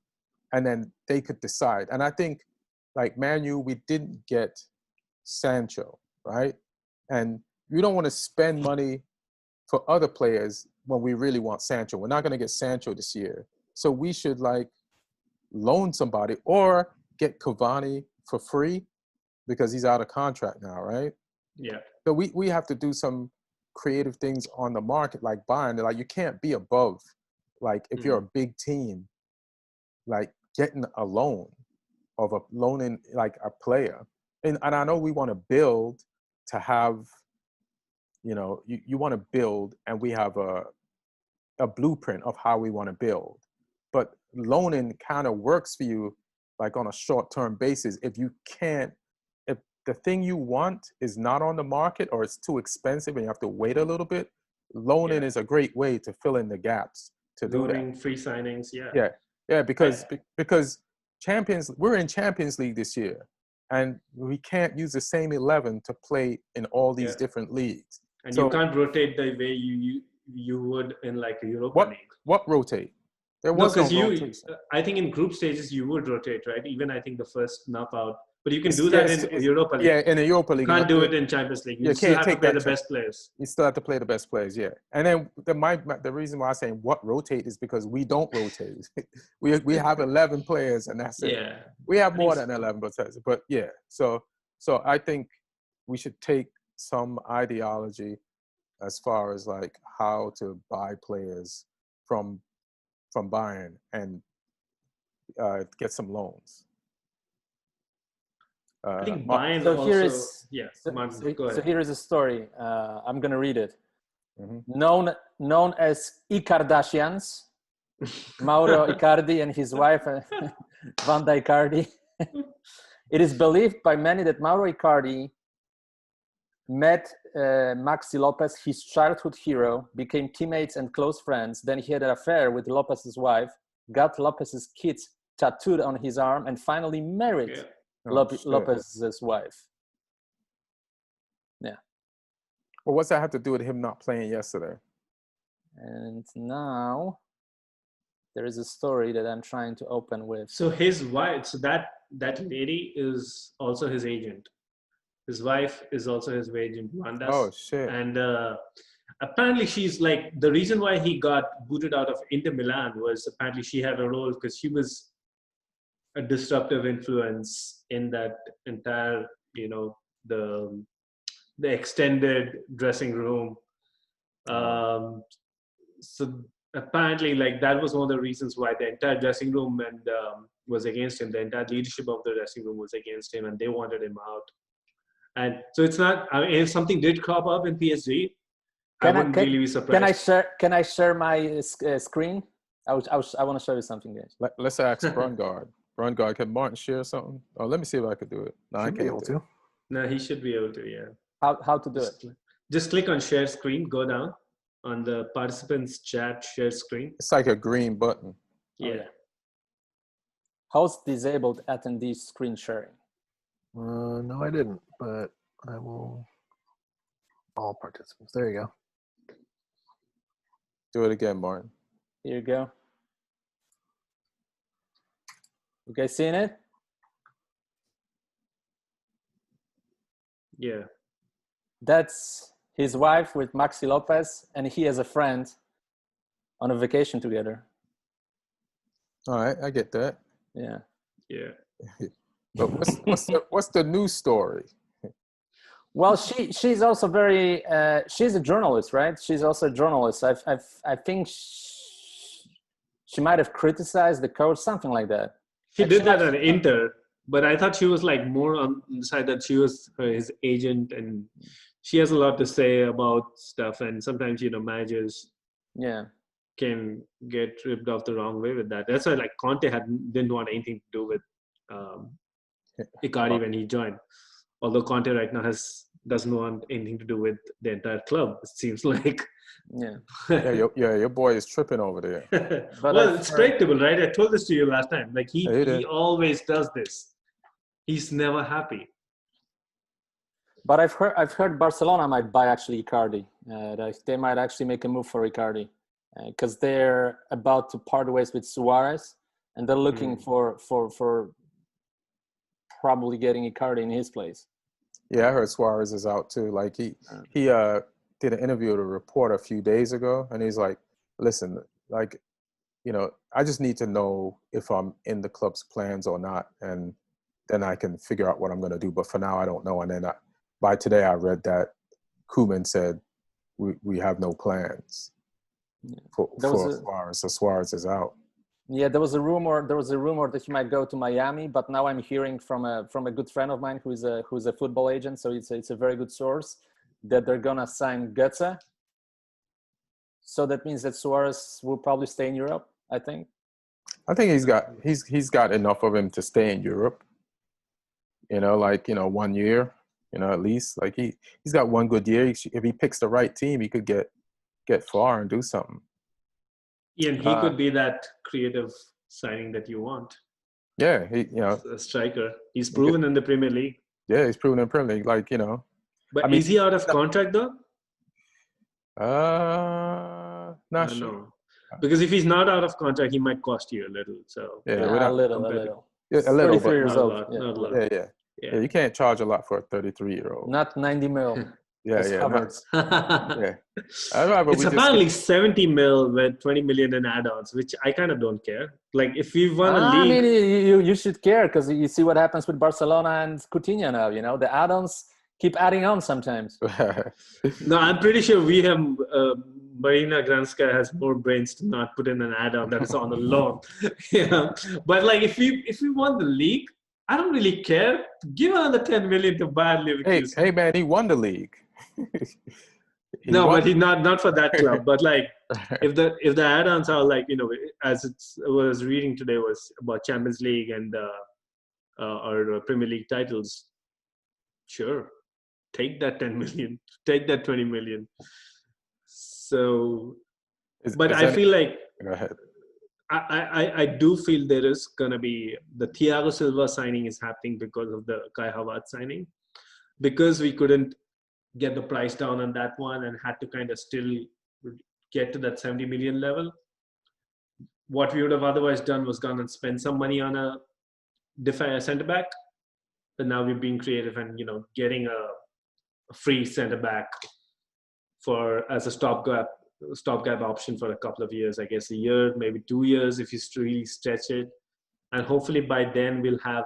and then they could decide. And I think like Man U, we didn't get Sancho, right? And we don't want to spend money for other players when we really want Sancho. We're not going to get Sancho this year. So we should like loan somebody or get Cavani for free because he's out of contract now, right? Yeah. So we have to do some creative things on the market, like buying. Like you can't be above, like if you're a big team, like getting a loan of loaning like a player. And I know we want to build to have, you know, you want to build, and we have a blueprint of how we want to build. But loaning kind of works for you like on a short-term basis. If the thing you want is not on the market or it's too expensive and you have to wait a little bit, loaning is a great way to fill in the gaps to do that. Free signings, because we're in Champions League this year, and we can't use the same 11 to play in all these different leagues. And so, you can't rotate the way you would in like a Europa League. What rotate? There was no rotation. I think in group stages you would rotate, right? Even I think the first knockout. But you can do that in Europa League. Yeah, in the Europa League. You can't do it in Champions League. You still have to play the best players. You still have to play the best players, yeah. And then the reason why I'm saying what rotate is because we don't rotate. we have 11 players and that's it. Yeah. We have more than 11, but yeah. So I think we should take some ideology as far as like how to buy players from Bayern and get some loans. I think Bayern so also, here is go ahead. So here is a story. I'm gonna read it. Known as Icardashians, Mauro Icardi and his wife Wanda Icardi. It is believed by many that Mauro Icardi met Maxi Lopez, his childhood hero, became teammates and close friends. Then he had an affair with Lopez's wife, got Lopez's kids tattooed on his arm, and finally married Lopez's wife. Yeah. Well, what's that have to do with him not playing yesterday? And now there is a story that I'm trying to open with. So his wife, so that lady is also his agent. His wife is also his agent, Wanda. Oh, shit. And apparently she's like, the reason why he got booted out of Inter Milan was apparently she had a role because she was a disruptive influence in that entire, you know, the extended dressing room. So apparently, like that was one of the reasons why the entire dressing room was against him. The entire leadership of the dressing room was against him, and they wanted him out. And so it's not. I mean, if something did crop up in PSG, I wouldn't really be surprised. Can I share my screen? I want to show you something, guys. Let's ask Brungardt. Brungardt, can Martin share something? Oh, let me see if I could do it. No, I can't be able to. No, he should be able to. Yeah. How to do it? Just click on share screen. Go down on the participants chat share screen. It's like a green button. Yeah. Okay. Host disabled attendee screen sharing. No, I didn't, but I will. All participants. There you go. Do it again, Martin. Here you go. You guys seeing it? Yeah. That's his wife with Maxi Lopez, and he as a friend on a vacation together. All right, I get that. Yeah. Yeah. But what's the news story? Well, she's also very she's a journalist, right? She's also a journalist. I think she might have criticized the coach, something like that. She did that at Inter, but I thought she was like more on the side that she was his agent, and she has a lot to say about stuff. And sometimes, you know, managers can get ripped off the wrong way with that. That's why like Conte didn't want anything to do with Icardi when he joined. Although Conte right now doesn't want anything to do with the entire club, it seems like. Yeah. Your boy is tripping over there. But well, it's predictable, right? I told this to you last time. Like he always does this. He's never happy. But I've heard Barcelona might buy actually Icardi. They might actually make a move for Icardi because they're about to part ways with Suarez, and they're looking for probably getting Icardi in his place. Yeah, I heard Suarez is out too. Like he did an interview with a reporter a few days ago, and he's like, "Listen, like, I just need to know if I'm in the club's plans or not, and then I can figure out what I'm going to do. But for now, I don't know." And then by today, I read that Koeman said we have no plans for Suarez, so Suarez is out. Yeah, there was a rumor that he might go to Miami, but now I'm hearing from a good friend of mine who's a football agent, so it's a very good source, that they're gonna sign Götze. So that means that Suarez will probably stay in Europe, I think. I think he's got enough of him to stay in Europe. 1 year, at least. Like he's got one good year. If he picks the right team, he could get far and do something. Yeah, and he could be that creative signing that you want. Yeah, a striker. He's proven in the Premier League. Yeah, he's proven in the Premier League. But is he out of contract though? Not sure. No. Because if he's not out of contract, he might cost you a little. So a little. Yeah, a little, 33 years old. Not a lot. Yeah, you can't charge a lot for a 33-year-old. Not 90 mil. Yeah. It's apparently 70 mil with 20 million in add-ons, which I kind of don't care. Like if we won a league, I mean, you should care because you see what happens with Barcelona and Coutinho now. The add-ons keep adding on sometimes. No, I'm pretty sure we have. Marina Granska has more brains to not put in an add-on that is on a loan. But like if we won the league, I don't really care. Give another 10 million to Bayern Leverkusen. Hey man, he won the league. But he's not for that club. But like, if the add-ons are like as it was reading today was about Champions League and or Premier League titles, sure, take that 10 million, take that 20 million. So, I feel like go ahead. I do feel there is gonna be the Thiago Silva signing is happening because of the Kai Havertz signing, because we couldn't get the price down on that one and had to kind of still get to that 70 million level. What we would have otherwise done was gone and spend some money on a centre back, but now we're being creative and getting a free centre back as a stopgap option for a couple of years, I guess a year, maybe 2 years if you really stretch it. And hopefully by then we'll have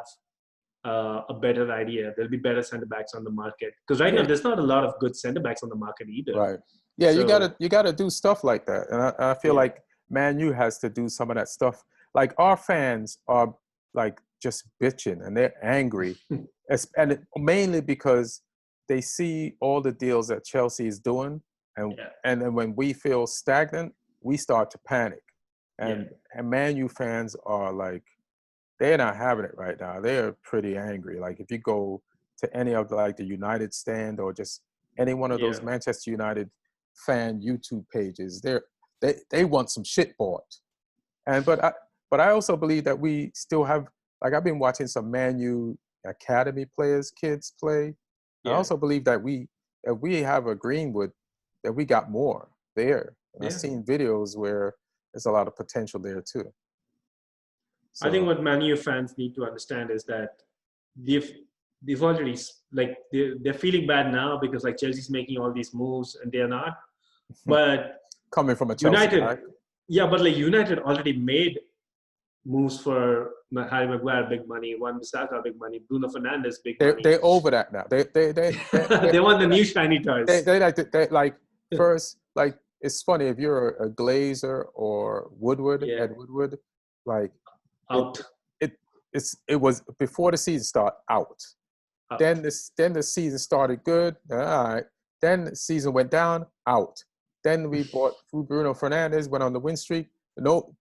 a better idea. There'll be better center backs on the market. Because right now there's not a lot of good center backs on the market either. Right. Yeah, so, you gotta do stuff like that. And I feel like Man U has to do some of that stuff. Like our fans are like just bitching and they're angry. And mainly because they see all the deals that Chelsea is doing. And then when we feel stagnant, we start to panic. And Man U fans are like, they're not having it right now. They're pretty angry. Like if you go to any of the United stand or just any one of those Manchester United fan YouTube pages, they want some shit bought. But I also believe that we still have, like I've been watching some Man U academy kids play. I also believe that if we have a Greenwood, that we got more there. I've seen videos where there's a lot of potential there too. So, I think what Man U fans need to understand is that they've already they're feeling bad now because like Chelsea's making all these moves and they're not. But coming from a Chelsea United, guy. but like United already made moves for Harry Maguire, big money, Wan-Bissaka, big money, Bruno Fernandes, big money. They're over that now. They want the new shiny toys. First, like it's funny if you're a Glazer or Ed Woodward, like out. It was before the season started out. Then the season started good. All right. Then the season went down, out. Then we bought Bruno Fernandes, went on the win streak. No,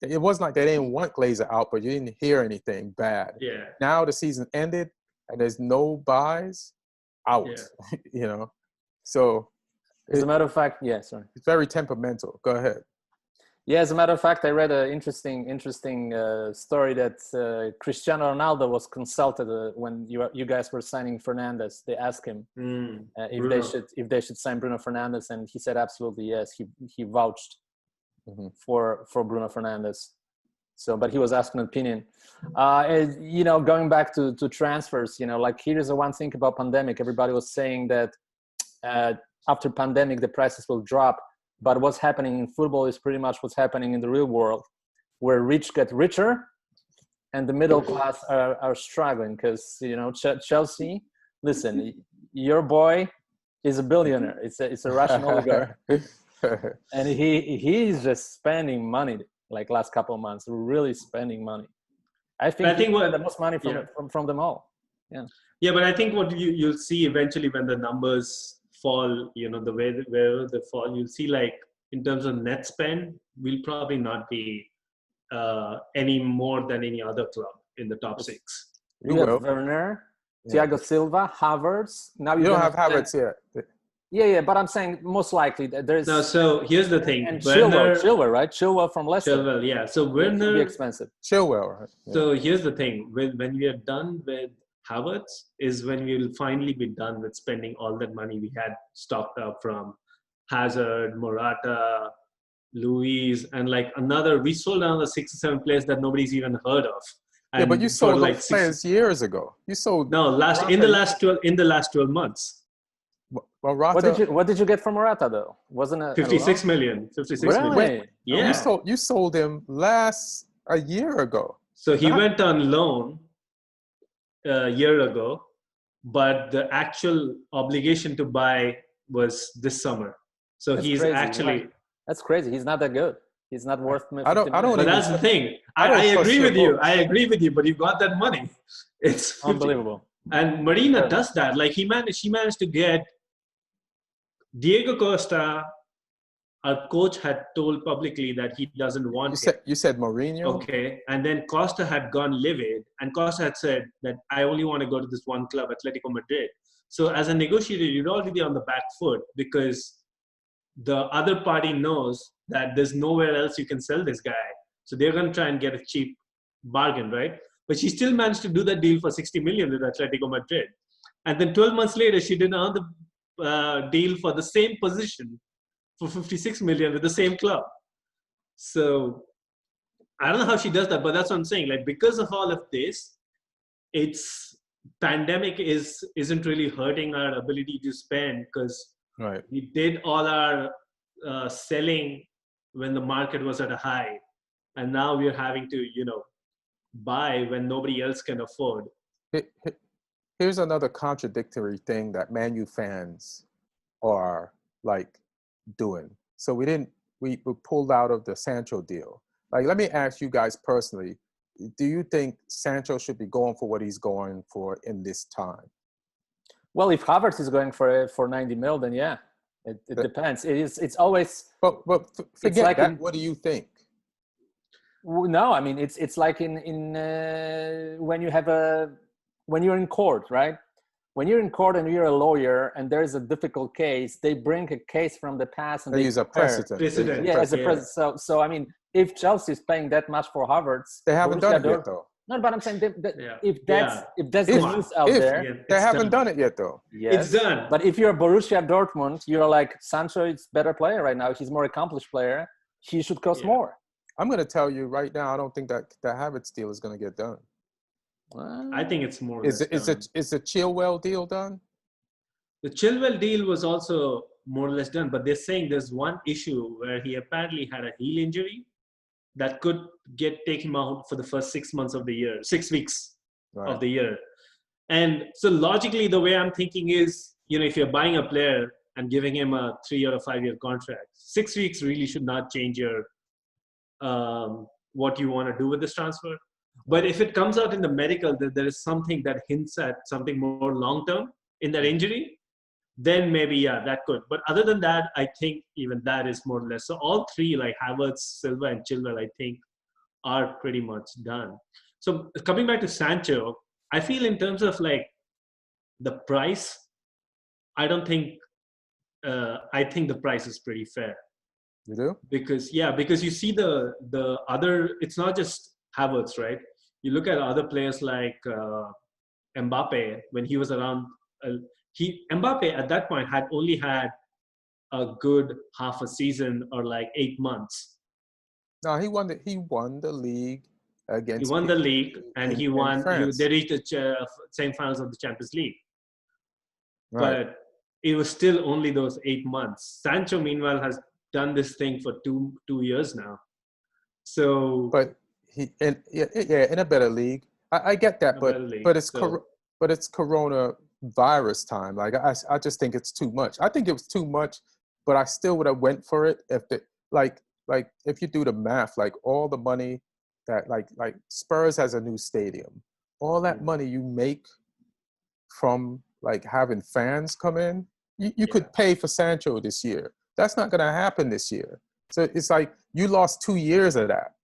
it wasn't like they didn't want Glazer out, but you didn't hear anything bad. Yeah. Now the season ended and there's no buys, out. Yeah. So As a matter of fact, yeah, sorry. It's very temperamental. Go ahead. Yeah, as a matter of fact, I read an interesting story that Cristiano Ronaldo was consulted when you guys were signing Fernandes. They asked him if they should sign Bruno Fernandes, and he said absolutely yes. He vouched for Bruno Fernandes. So, but he was asked an opinion. Going back to transfers, like here's the one thing about pandemic. Everybody was saying that after pandemic the prices will drop. But what's happening in football is pretty much what's happening in the real world, where rich get richer and the middle class are struggling because, Chelsea, listen, your boy is a billionaire. It's a Russian oligarch. And he's just spending money like last couple of months, really spending money. I think the most money from them all. Yeah. Yeah, but I think what you'll see eventually when the numbers fall, the way wherever they fall, you'll see like in terms of net spend, we'll probably not be any more than any other club in the top 6. You have Werner, Thiago Silva, Havertz. Now you don't have Havertz yet. Yeah, but I'm saying most likely there's. No, so here's the thing. And Chilwell, right? Chilwell from Leicester. Chilwell, yeah. So Werner. Be expensive. Chilwell, right? Yeah. So here's the thing. When we are done with Havertz is when we will finally be done with spending all that money we had stocked up from Hazard, Morata, Luis, and like we sold another 6 or 7 players that nobody's even heard of. And but you sold like players years ago. You sold in the last 12 months. Morata. What did you get from Morata though? Wasn't it 56 million? 56 really? million. Yeah. You sold him a year ago. So he went on loan a year ago, but the actual obligation to buy was this summer. So he's crazy. Actually that's crazy. He's not that good. He's not worth. I don't. But that's the thing. I agree with you. I agree with you. But you got that money. It's unbelievable. And Marina does that. Like she managed to get Diego Costa. Our coach had told publicly that he doesn't want You said Mourinho? Okay. And then Costa had gone livid. And Costa had said that I only want to go to this one club, Atletico Madrid. So as a negotiator, you're already on the back foot because the other party knows that there's nowhere else you can sell this guy. So they're going to try and get a cheap bargain, right? But she still managed to do that deal for 60 million with Atletico Madrid. And then 12 months later, she did another deal for the same position for 56 million with the same club. So I don't know how she does that, but that's what I'm saying. Like, because of all of this, pandemic isn't really hurting our ability to spend because we did all our selling when the market was at a high. And now we're having to, buy when nobody else can afford. Here's another contradictory thing that Man U fans are like doing. So we pulled out of the Sancho deal. Like, let me ask you guys personally, do you think Sancho should be going for what he's going for in this time? Well, if Havertz is going for 90 mil, then yeah, it depends. It's always. But forget like that. What do you think? No, I mean it's like in when you're in court, right? When you're in court and you're a lawyer and there's a difficult case, they bring a case from the past and they use a precedent. Yeah, as a precedent. So I mean, if Chelsea is paying that much for Havertz, they haven't done it yet, though. No, but I'm saying if that's the news out there, they haven't done it yet, though. Yes, it's done. But if you're Borussia Dortmund, you're like Sancho is better player right now. He's more accomplished player. He should cost more. I'm going to tell you right now, I don't think that the Havertz deal is going to get done. I think it's more. Is the Chilwell deal done? The Chilwell deal was also more or less done, but they're saying there's one issue where he apparently had a heel injury that could take him out for the first 6 months of the year, 6 weeks of the year. And so logically, the way I'm thinking is, if you're buying a player and giving him a 3 or a 5 year contract, 6 weeks really should not change your what you want to do with this transfer. But if it comes out in the medical that there is something that hints at something more long term in that injury, then maybe that could. But other than that, I think even that is more or less. So all three, like Havertz, Silva, and Chilwell, I think are pretty much done. So coming back to Sancho, I feel in terms of like the price, I don't think I think the price is pretty fair. You do? Because you see the other. It's not just Havertz, right? You look at other players like Mbappe when he was around. Mbappe at that point had only had a good half a season or like 8 months. No, he won the league against. He won the league, and they reached the semi-finals of the Champions League. Right. But it was still only those 8 months. Sancho, meanwhile, has done this thing for two years now. So, but he in a better league. I get that, but it's coronavirus time. Like I just think it's too much. I think it was too much, but I still would have went for it if if you do the math, like all the money that like Spurs has a new stadium, all that money you make from like having fans come in, you could pay for Sancho this year. That's not going to happen this year. So it's like you lost 2 years of that.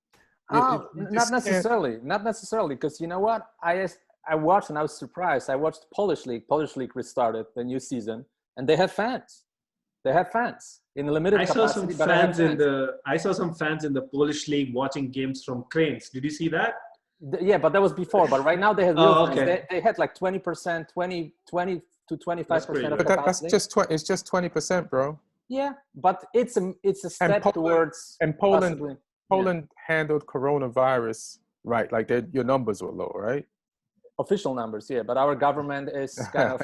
Not necessarily, because you know what? I watched and I was surprised. I watched Polish League. Polish League restarted the new season, and they have fans. They have fans in a limited capacity. I saw some fans in the Polish League watching games from cranes. Did you see that? Yeah, but that was before. But right now they have real fans. They had like 20%, 20 to 25% of capacity. It's just 20%, bro. Yeah, but it's a step towards. And Poland handled coronavirus right. Like your numbers were low, right? Official numbers, yeah. But our government is kind of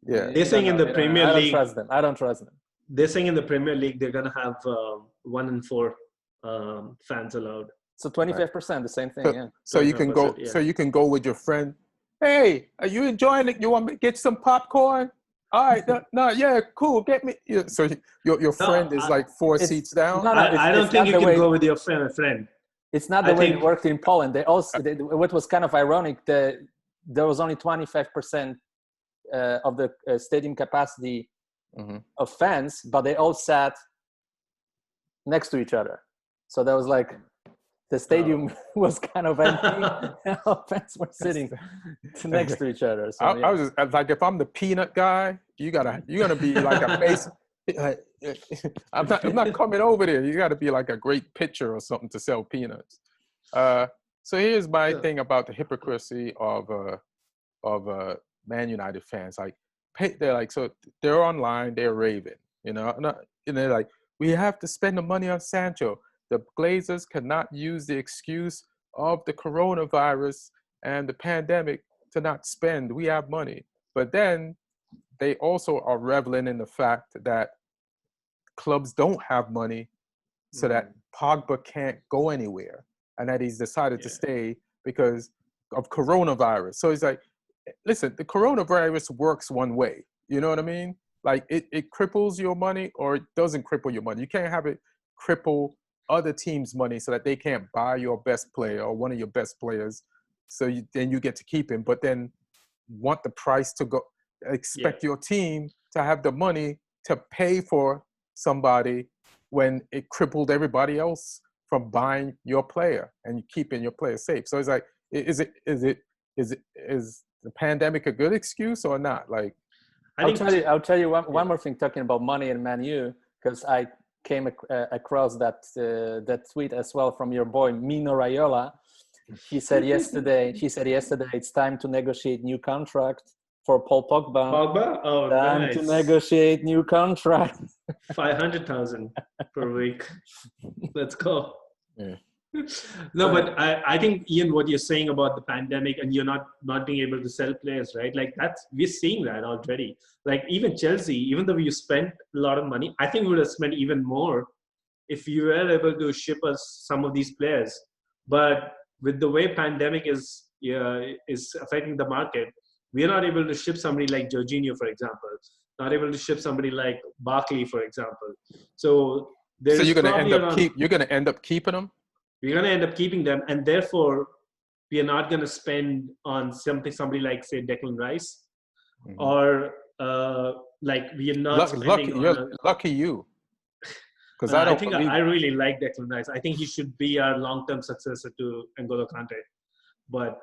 Yeah. They're saying in the Premier League. I don't trust them. They're saying in the Premier League they're gonna have 1 in 4 fans allowed. So 25%, the same thing. So you can go. So you can go with your friend. Hey, are you enjoying it? You want me to get some popcorn? All right, cool. Get me. So your friend is like 4 seats down. I don't think you can go with your friend. It's not the way it worked in Poland. They also what was kind of ironic, there was only 25% of the stadium capacity of fans, but they all sat next to each other. So that was like the stadium was kind of empty. Fans were sitting next to each other. So, I was just like, if I'm the peanut guy, you're gonna be like a base. I'm not coming over there. You got to be like a great pitcher or something to sell peanuts. So here's my thing about the hypocrisy of Man United fans. Like they're online, they're raving, and they're like, we have to spend the money on Sancho. The Glazers cannot use the excuse of the coronavirus and the pandemic to not spend. We have money, but then they also are reveling in the fact that clubs don't have money, so that Pogba can't go anywhere, and that he's decided to stay because of coronavirus. So he's like, listen, the coronavirus works one way. You know what I mean? Like it cripples your money or it doesn't cripple your money. You can't have it cripple other teams' money so that they can't buy your best player or one of your best players. So then you get to keep him, but then want the price to go, expect your team to have the money to pay for somebody when it crippled everybody else from buying your player and keeping your player safe. So it's like, is the pandemic a good excuse or not? Like, I'll tell you one more thing talking about money and Man U, because I came across that tweet as well from your boy Mino Raiola. He said yesterday it's time to negotiate new contract for Paul Pogba. Oh, time nice. to negotiate new contract. 500,000 per week. Let's go. Yeah. No, but I think, Ian, what you're saying about the pandemic and you're not being able to sell players, right? Like we're seeing that already. Like even Chelsea, even though you spent a lot of money, I think we would have spent even more if you were able to ship us some of these players. But with the way pandemic is affecting the market, we are not able to ship somebody like Jorginho, for example. Not able to ship somebody like Barkley, for example. So you're going to end up keeping them. We're going to end up keeping them, and therefore we are not going to spend on somebody like, say, Declan Rice, or like we are not spending. Lucky you. Because I really like Declan Rice. I think he should be our long-term successor to N'Golo Kante. But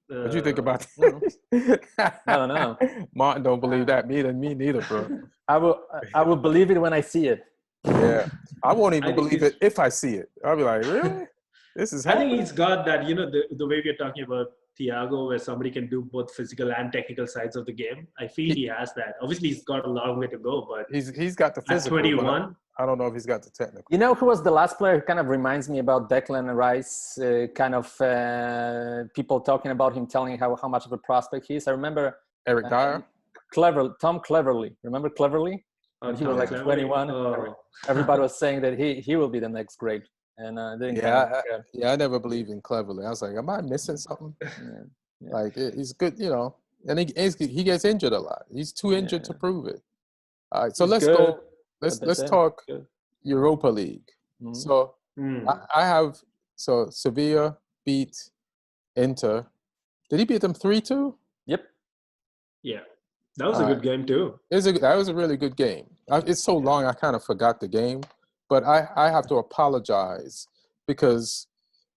What do you think about that? I don't know. Martin don't believe that. Me neither, bro. I will believe it when I see it. Yeah. I won't even believe it if I see it. I'll be like, really? This is happening? I think he's got that, the way we're talking about Thiago, where somebody can do both physical and technical sides of the game. I feel he has that. Obviously, he's got a long way to go, but he's got the physical. At 21, I don't know if he's got the technical. You know who was the last player who kind of reminds me about Declan Rice? People talking about him, telling how much of a prospect he is. I remember Eric Dyer, Tom Cleverley. Remember Cleverley? When he was like 21, everybody was saying that he will be the next great. And I never believed in Cleverly. I was like, am I missing something? Yeah. Like he's good, and he gets injured a lot. He's too injured to prove it. All right, so let's go. Let's talk Europa League. Mm-hmm. So I have Sevilla beat Inter. Did he beat them 3-2? Yep. Yeah, that was a good game too. That was a really good game. It's so long I kind of forgot the game. But I have to apologize because,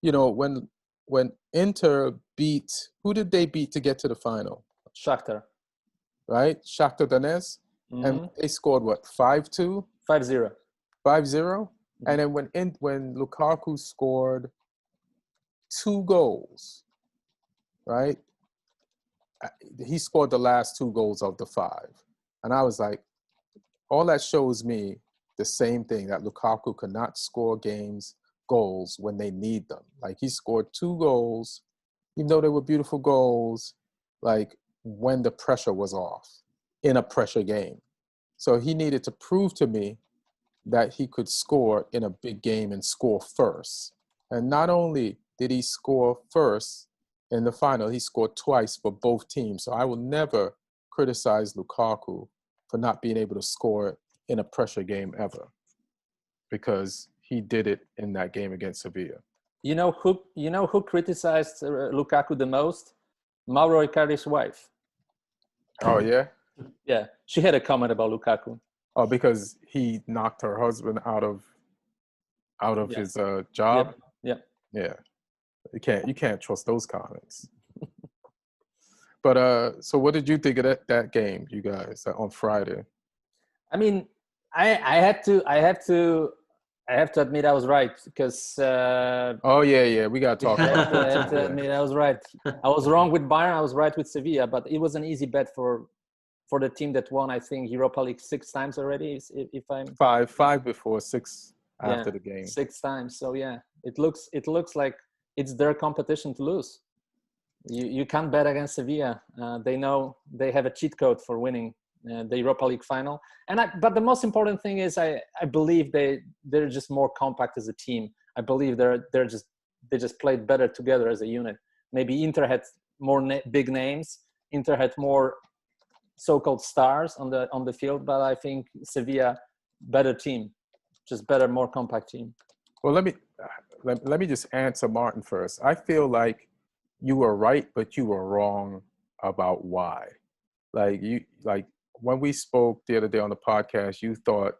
when Inter beat, who did they beat to get to the final? Shakhtar. Right? Shakhtar Donetsk. Mm-hmm. And they scored what, 5-2? 5-0. 5-0? Mm-hmm. And then when Lukaku scored 2 goals, right? He scored the last 2 goals of the 5. And I was like, all that shows me the same thing, that Lukaku could not score goals when they need them. Like, he scored 2 goals, even though they were beautiful goals, like when the pressure was off in a pressure game. So he needed to prove to me that he could score in a big game and score first. And not only did he score first in the final, he scored twice for both teams. So I will never criticize Lukaku for not being able to score in a pressure game ever, because he did it in that game against Sevilla. You know who criticized Lukaku the most? Mauro Icardi's wife. Oh yeah? Yeah, she had a comment about Lukaku. Oh, because he knocked her husband out of his job. Yep. Yeah. You can't trust those comments. But so what did you think of that game, you guys, on Friday? I mean, I have to admit I was right, because we got to talk about that. I have to admit I was right. I was wrong with Bayern, I was right with Sevilla, but it was an easy bet for the team that won, I think, Europa League 6 times already, if I'm 5 before, 6 after the game. 6 times. So yeah, it looks like it's their competition to lose. You can't bet against Sevilla. They know they have a cheat code for winning the Europa League final. But the most important thing is I believe they're just more compact as a team. I believe they just played better together as a unit. Maybe Inter had more big names. Inter had more so-called stars on the field, but I think Sevilla better team, just better, more compact team. Well, let me just answer Martin first. I feel like you were right, but you were wrong about why. Like when we spoke the other day on the podcast, you thought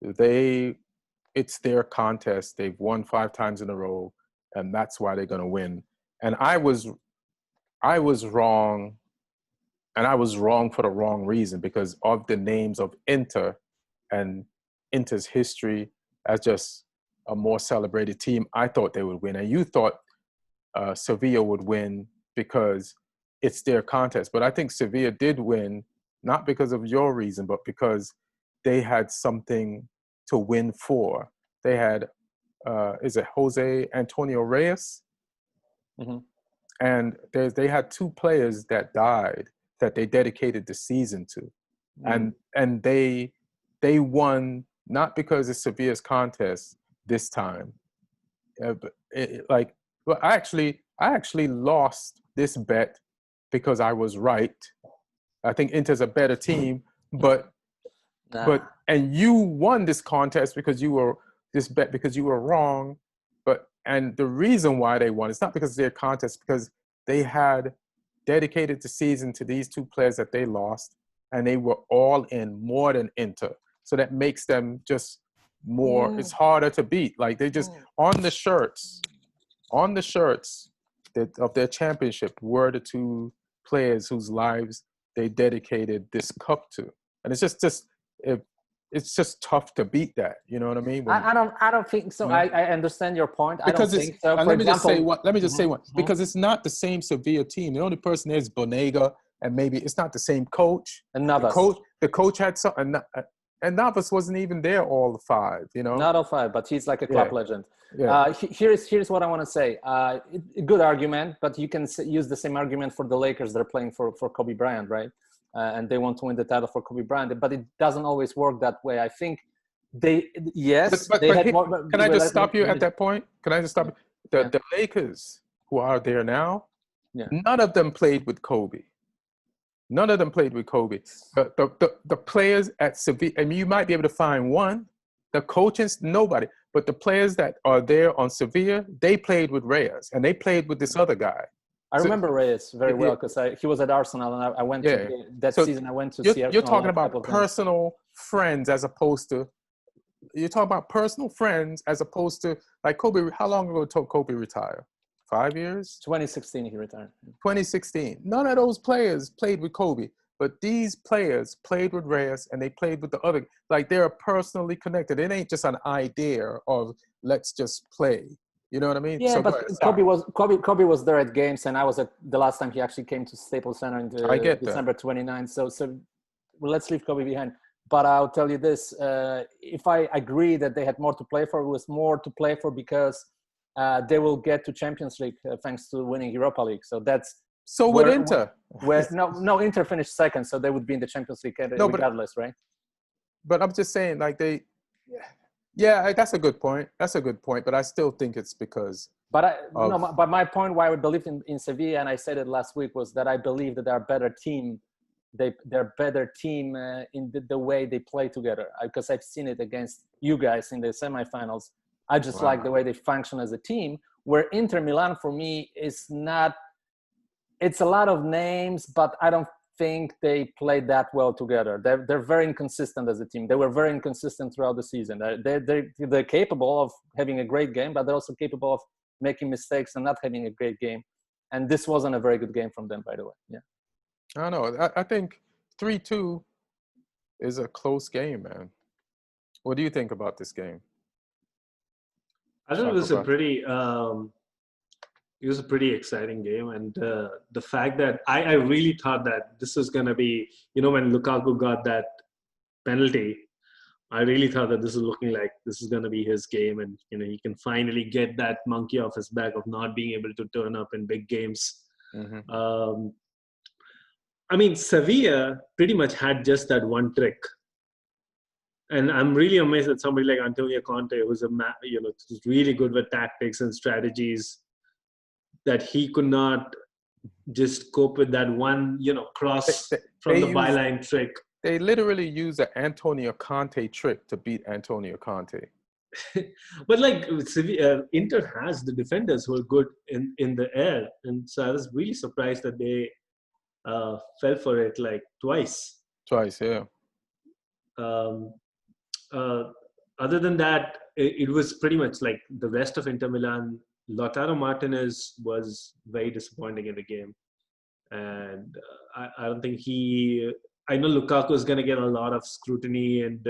it's their contest. They've won 5 times in a row, and that's why they're going to win. And I was wrong, and I was wrong for the wrong reason, because of the names of Inter and Inter's history as just a more celebrated team. I thought they would win, and you thought Sevilla would win because it's their contest. But I think Sevilla did win, not because of your reason, but because they had something to win for. They had, is it Jose Antonio Reyes? Mm-hmm. And they had 2 players that died that they dedicated the season to. Mm-hmm. And they won, not because it's Sevilla's contest this time. I actually lost this bet because I was right. I think Inter's a better team, but you won this contest because you were wrong. And the reason why they won, it's not because of their contest, because they had dedicated the season to these 2 players that they lost, and they were all in more than Inter. So that makes them just more, it's harder to beat. Like, they just, on the shirts, of their championship were the two players whose lives they dedicated this cup to, and it's just tough to beat that. You know what I mean? I don't think so. No? I understand your point. Because I don't think so. For let me just say one. Mhm. Because it's not the same Sevilla team. The only person there is Bonega, and maybe it's not the same coach. And Navas. The coach had some, and Navas wasn't even there all 5. You know, Not all 5, but he's like a club legend. Yeah. Here's what I want to say. Good argument, but you can use the same argument for the Lakers. They're playing for Kobe Bryant, right? And they want to win the title for Kobe Bryant, but it doesn't always work that way. I think they had more. Can I just stop you at that point? Can I just stop you? The Lakers who are there now, none of them played with Kobe. None of them played with Kobe. The players at Sevilla, I mean, you might be able to find one. The coaches, nobody. But the players that are there on Sevilla, they played with Reyes, and they played with this other guy. I remember Reyes very well because he was at Arsenal, and I went to that season. I went to see Arsenal. You're talking about personal friends as opposed to. You're talking about personal friends as opposed to like Kobe. How long ago did Kobe retire? 5 years? 2016 he retired. 2016. None of those players played with Kobe, but these players played with Reyes and they played with the other. Like they're personally connected. It ain't just an idea of let's just play. You know what I mean? Yeah, so but Kobe was there at games, and I was at the last time he actually came to Staples Center in December 29th. So let's leave Kobe behind. But I'll tell you this: if I agree that they had more to play for, it was more to play for because they will get to Champions League thanks to winning Europa League. So that's with Inter. Inter finished second, so they would be in the Champions League regardless, right? But I'm just saying, like they. Yeah, that's a good point. But I still think it's because. But my point why I believe in Sevilla, and I said it last week, was that I believe that they're a better team. They're better team in the way they play together. Because I've seen it against you guys in the semifinals. I just like the way they function as a team. Where Inter Milan for me is not. It's a lot of names, but I don't think they played that well together. They're very inconsistent as a team. They were very inconsistent throughout the season. They're capable of having a great game, but they're also capable of making mistakes and not having a great game. And this wasn't a very good game from them, by the way. Yeah. I don't know. I think 3-2 is a close game, man. What do you think about this game? I thought it was a pretty exciting game, and the fact that I really thought that this was going to be, when Lukaku got that penalty, I really thought that this is looking like this is going to be his game, and he can finally get that monkey off his back of not being able to turn up in big games. Mm-hmm. I mean, Sevilla pretty much had just that one trick. And I'm really amazed that somebody like Antonio Conte, who's really good with tactics and strategies, that he could not just cope with that one, cross from the byline trick. They literally use an Antonio Conte trick to beat Antonio Conte. But like Inter has the defenders who are good in the air, and so I was really surprised that they fell for it like twice. Yeah. Other than that, it was pretty much like the rest of Inter Milan. Lautaro Martinez was very disappointing in the game. And I don't think I know Lukaku is going to get a lot of scrutiny and,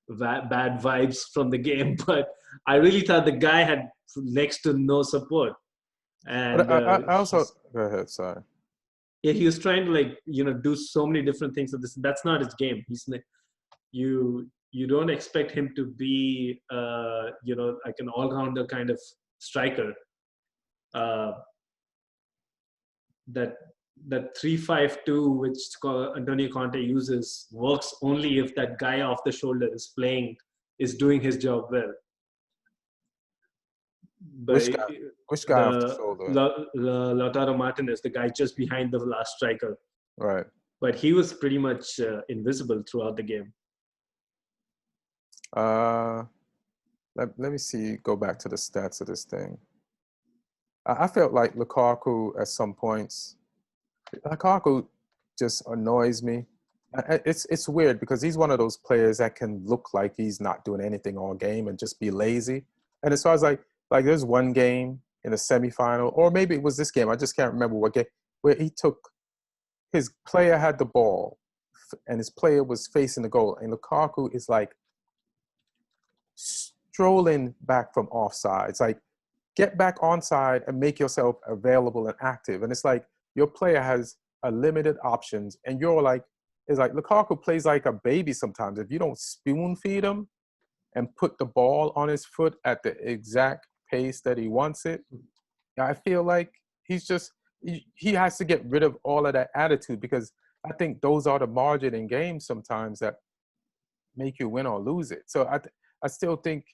bad vibes from the game, but I really thought the guy had next to no support. And I also, go ahead, sorry. Yeah, he was trying to do so many different things. That's not his game. You don't expect him to be, like an all-rounder kind of striker. That 3-5-2, which Antonio Conte uses, works only if that guy off the shoulder is doing his job well. But which guy off the shoulder? Lautaro Martinez, the guy just behind the last striker. Right. But he was pretty much invisible throughout the game. Let me see. Go back to the stats of this thing. I felt like Lukaku at some points. Lukaku just annoys me. It's weird because he's one of those players that can look like he's not doing anything all game and just be lazy. And as far as like there's one game in a semifinal, or maybe it was this game. I just can't remember what game, where his player had the ball and his player was facing the goal, and Lukaku is like strolling back from offside. It's like, get back onside and make yourself available and active. And it's like your player has a limited options, and you're like, it's like Lukaku plays like a baby sometimes. If you don't spoon feed him and put the ball on his foot at the exact pace that he wants it, I feel like he has to get rid of all of that attitude, because I think those are the margin in games sometimes that make you win or lose it. So I still think,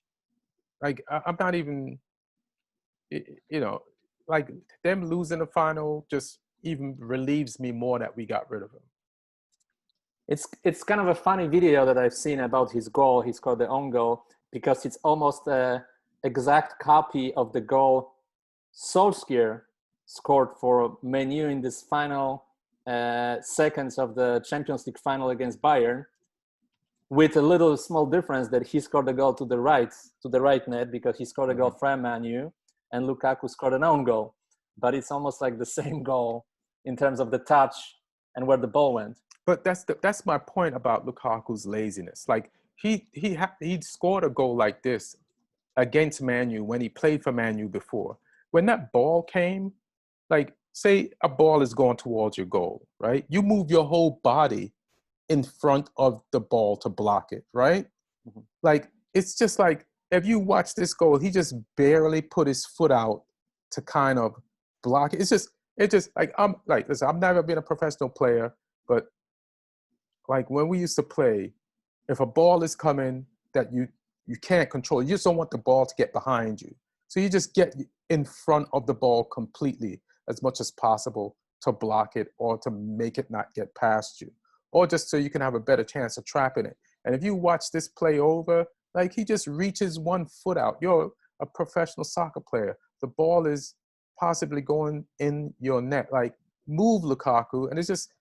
like, I'm not even, like, them losing the final just even relieves me more that we got rid of him. It's kind of a funny video that I've seen about his goal. He scored the own goal, because it's almost an exact copy of the goal Solskjaer scored for Man U in this final seconds of the Champions League final against Bayern, with a little small difference that he scored a goal to the right net, because he scored a goal from Man U, and Lukaku scored an own goal. But it's almost like the same goal in terms of the touch and where the ball went. But that's my point about Lukaku's laziness. Like, he scored a goal like this against Man U when he played for Man U before. When that ball came, like, say a ball is going towards your goal, right? You move your whole body in front of the ball to block it, right? Mm-hmm. Like, it's just like, if you watch this goal, he just barely put his foot out to kind of block it. It's just like, listen, I've never been a professional player, but like, when we used to play, if a ball is coming that you can't control, you just don't want the ball to get behind you. So you just get in front of the ball completely as much as possible to block it or to make it not get past you, or just so you can have a better chance of trapping it. And if you watch this play over, like, he just reaches one foot out. You're a professional soccer player. The ball is possibly going in your net. Like, move, Lukaku. And it's just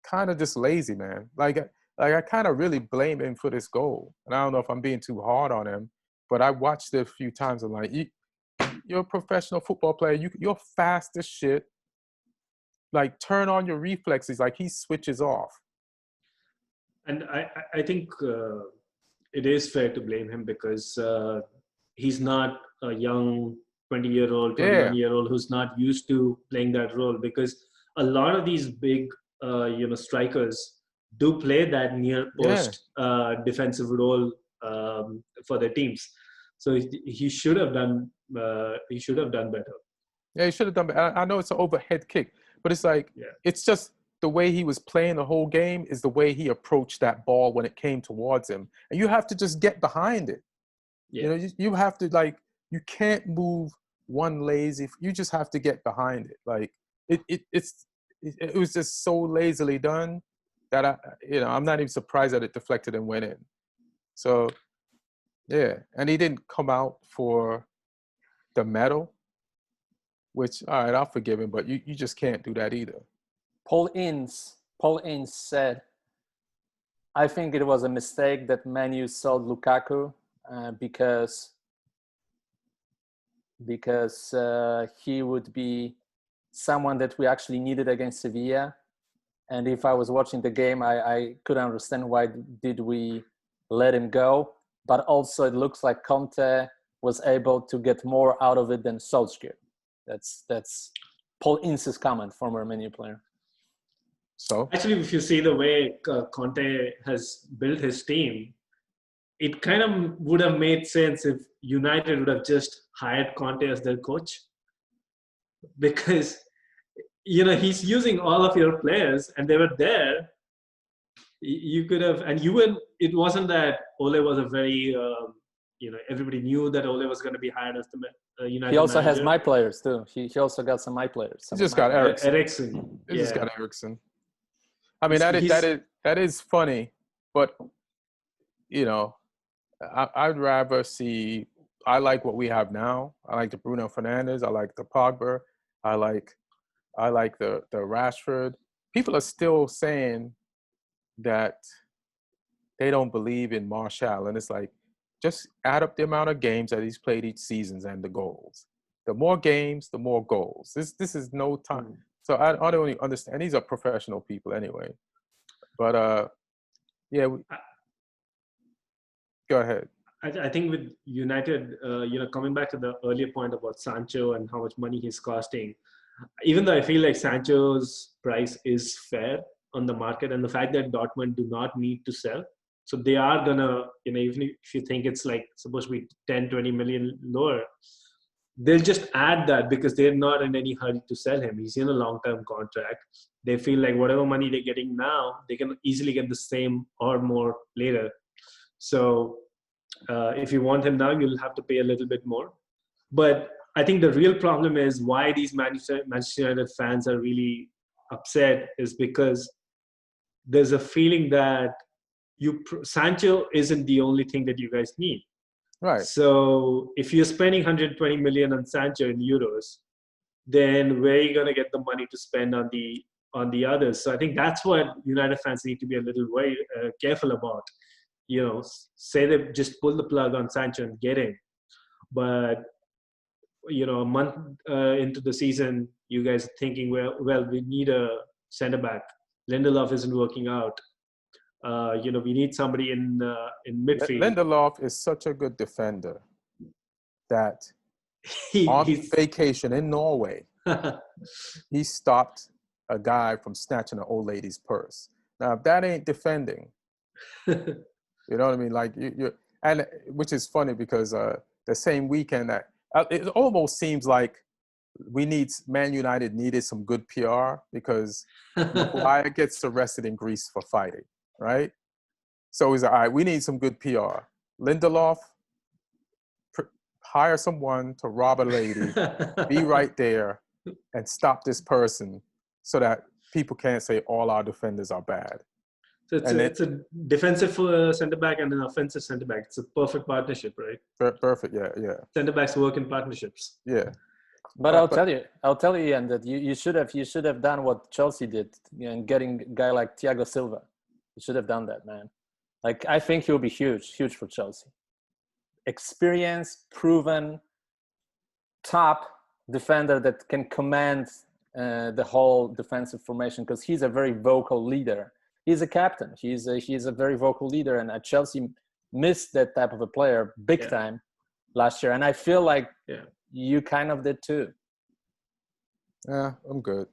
kind of just lazy, man. Like I kind of really blame him for this goal. And I don't know if I'm being too hard on him, but I watched it a few times and like, you're a professional football player. You're fast as shit. Like, turn on your reflexes. Like, he switches off. And I think it is fair to blame him, because he's not a young 20-year-old, 21-year-old who's not used to playing that role, because a lot of these big strikers do play that near post defensive role for their teams. So he should have done better. Yeah, he should have done better. I know it's an overhead kick, but it's like, it's just the way he was playing the whole game is the way he approached that ball when it came towards him. And you have to just get behind it. Yeah. You have to, like, you can't move one lazy. You just have to get behind it. Like, it was just so lazily done that I'm not even surprised that it deflected and went in. So, yeah. And he didn't come out for the medal, which, all right, I'll forgive him, but you just can't do that either. Paul Ince said, I think it was a mistake that Man U sold Lukaku because he would be someone that we actually needed against Sevilla. And if I was watching the game, I couldn't understand why did we let him go. But also it looks like Conte was able to get more out of it than Solskjaer. That's Paul Ince's comment, former Man U player. So actually, if you see the way Conte has built his team, it kind of would have made sense if United would have just hired Conte as their coach, because he's using all of your players and they were there. You could have, and it wasn't that Ole was a very everybody knew that Ole was going to be hired as the United. He also manager. has my players too. He also got some my players. He just got Eriksen. He just got Eriksen. I mean, that is funny, but I'd rather see. I like what we have now. I like the Bruno Fernandes. I like the Pogba. I like the Rashford. People are still saying that they don't believe in Martial, and it's like, just add up the amount of games that he's played each season and the goals. The more games, the more goals. This is no time. So I don't really understand. And these are professional people anyway. But yeah, go ahead. I think with United, coming back to the earlier point about Sancho and how much money he's costing, even though I feel like Sancho's price is fair on the market, and the fact that Dortmund do not need to sell, so they are gonna, even if you think it's like supposed to be 10, 20 million lower, they'll just add that because they're not in any hurry to sell him. He's in a long-term contract. They feel like whatever money they're getting now, they can easily get the same or more later. So if you want him now, you'll have to pay a little bit more. But I think the real problem is why these Manchester United fans are really upset is because there's a feeling that Sancho isn't the only thing that you guys need. Right. So if you're spending 120 million on Sancho in euros, then where are you going to get the money to spend on the others? So I think that's what United fans need to be a little very careful about. Say they just pull the plug on Sancho and get him. But, a month into the season, you guys are thinking, well, we need a centre-back. Lindelof isn't working out. We need somebody in midfield. Lindelof is such a good defender that on vacation in Norway, he stopped a guy from snatching an old lady's purse. Now, if that ain't defending, you know what I mean? Like and which is funny because the same weekend that it almost seems like Man United needed some good PR because Maguire gets arrested in Greece for fighting, right? So he's like, all right, we need some good PR. Lindelof, hire someone to rob a lady, be right there, and stop this person so that people can't say all our defenders are bad. So it's a defensive centre-back and an offensive centre-back. It's a perfect partnership, right? Perfect, yeah. Centre-backs work in partnerships. Yeah. But I'll tell you, Ian, that you should have done what Chelsea did and getting a guy like Thiago Silva. You should have done that, man. Like, I think he'll be huge for Chelsea. Experienced, proven, top defender that can command the whole defensive formation because he's a very vocal leader. He's a captain. He's a very vocal leader, and Chelsea missed that type of a player big time last year. And I feel like you kind of did too. Yeah, I'm good.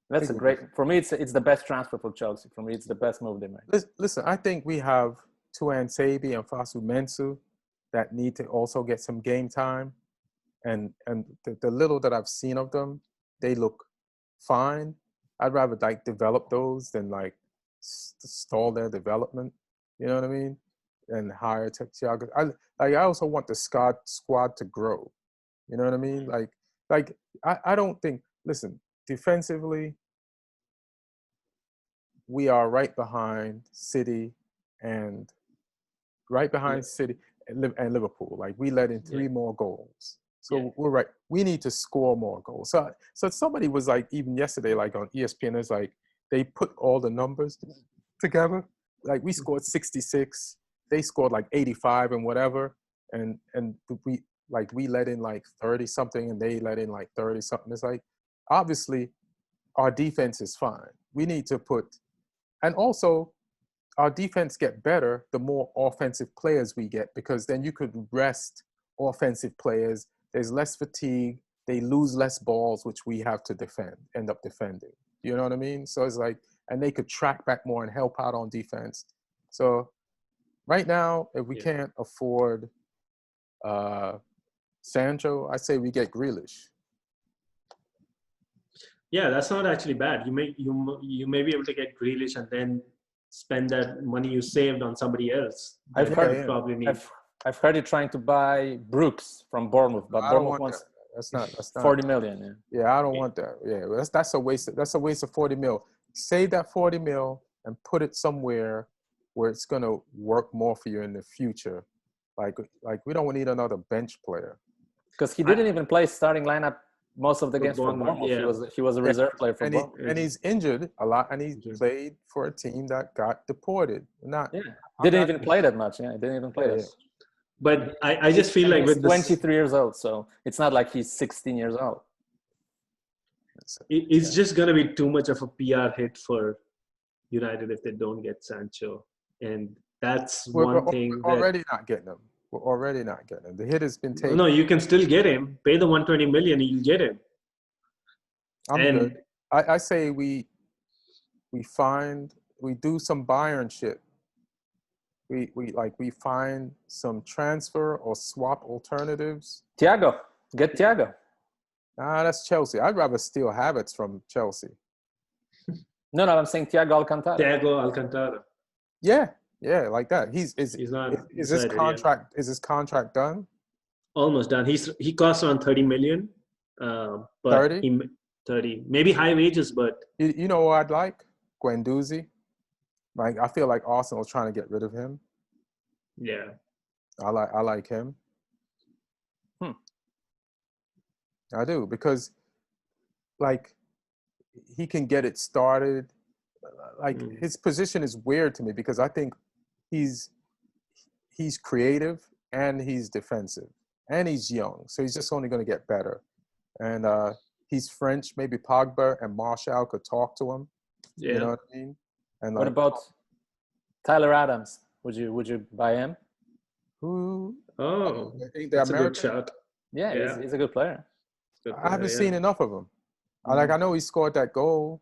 That's a great. For me, it's the best transfer for Chelsea. For me, it's the best move they made. Listen, I think we have Tuan Sabi and Fasu Mensu that need to also get some game time, and the little that I've seen of them, they look fine. I'd rather develop those than stall their development. You know what I mean? And hire Thiago. I also want the squad to grow. You know what I mean? I don't think. Listen, defensively, we are right behind City and Liverpool. Like, we let in 3 more goals. So we're right. We need to score more goals. So somebody was like, even yesterday, like on ESPN, is like they put all the numbers together. Like, we scored 66, they scored like 85 and whatever, and we let in like 30 something, and they let in like 30 something. It's like, obviously, our defense is fine. We need to and also our defense get better the more offensive players we get, because then you could rest offensive players. There's less fatigue. They lose less balls, which we have to end up defending. You know what I mean? So it's like, and they could track back more and help out on defense. So right now, if we can't afford Sancho, I say we get Grealish. Yeah, that's not actually bad. You may be able to get Grealish and then spend that money you saved on somebody else. I've heard you trying to buy Brooks from Bournemouth, but Bournemouth wants that's not 40 million. Yeah, I don't want that. Yeah, that's a waste. That's a waste of 40 mil. Save that 40 mil and put it somewhere where it's gonna work more for you in the future. Like we don't need another bench player. Because he didn't even play starting lineup most of the games for Bournemouth, Bournemouth. yeah. He was a reserve player for Bournemouth. And he's injured a lot, and he's Injured. played for a team that got deported. Yeah, didn't even play that much. Yeah, didn't even play that. But I just feel like he's with this, 23 years old, so it's not like he's 16 years old. it's just gonna be too much of a PR hit for United if they don't get Sancho, and that's one thing. We're already not getting him. We're already not getting him. The hit has been taken. No, you can still get him. Pay the 120 million, you'll get him. I'm good. I say we do some Bayern shit. We find some transfer or swap alternatives. Thiago, get Thiago. Nah, that's Chelsea. I'd rather steal Havertz from Chelsea. No, I'm saying Thiago Alcantara. Thiago Alcantara. Yeah, like that. He's not. Is his contract? Is his contract done? Almost done. He costs around 30 million. But 30? 30, maybe high wages, but You know what I'd like? Guendouzi. Like, I feel like Arsenal's trying to get rid of him. yeah. I like him. I do, because like he can get it started. Like his position is weird to me because I think he's creative and he's defensive and he's young, so he's just only going to get better. And he's French. Maybe Pogba and Martial could talk to him. Yeah. You know what I mean? And What about Tyler Adams? Would you buy him? who? Oh, I think they're that's a good American. shot. Yeah. He's a good player. I haven't seen enough of him. I know he scored that goal,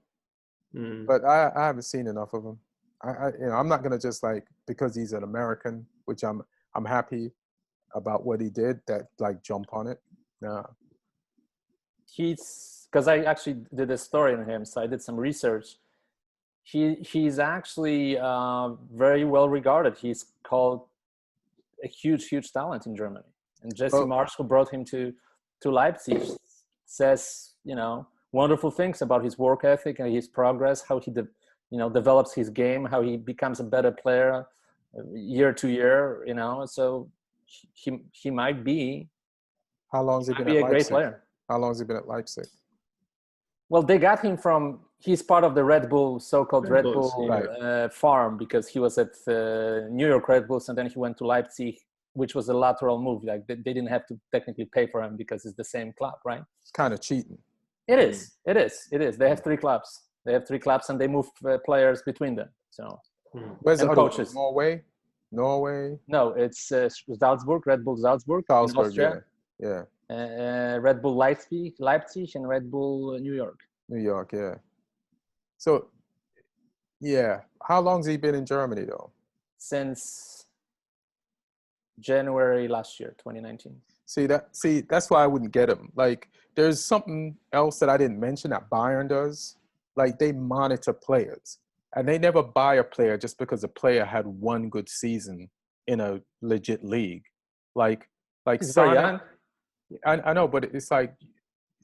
but I haven't seen enough of him. I'm not gonna just like because he's an American, which I'm happy about what he did, that like jump on it. No. He's because I actually did a story on him, so I did some research. He's actually very well regarded. He's called a huge talent in Germany. And Jesse Marsch, who brought him to Leipzig, says wonderful things about his work ethic and his progress, how he develops his game, how he becomes a better player year to year. So he might be. How long has he been at a Leipzig? Great player. How long has he been at Leipzig? Well, they got him he's part of the Red Bull, so-called Red Bull farm, because he was at New York Red Bulls and then he went to Leipzig, which was a lateral move. Like they didn't have to technically pay for him because it's the same club, right? It's kind of cheating. It is. They have 3 clubs. And they move players between them. So, Where's the other coaches? Norway? No, it's Salzburg, Red Bull Salzburg, yeah. Red Bull Leipzig, and Red Bull New York. New York, yeah. So, yeah. How long's he been in Germany, though? Since January last year, 2019. See, that's why I wouldn't get him. Like, there's something else that I didn't mention that Bayern does. Like, they monitor players. And they never buy a player just because a player had one good season in a legit league. Like He's very young. I know, but it's like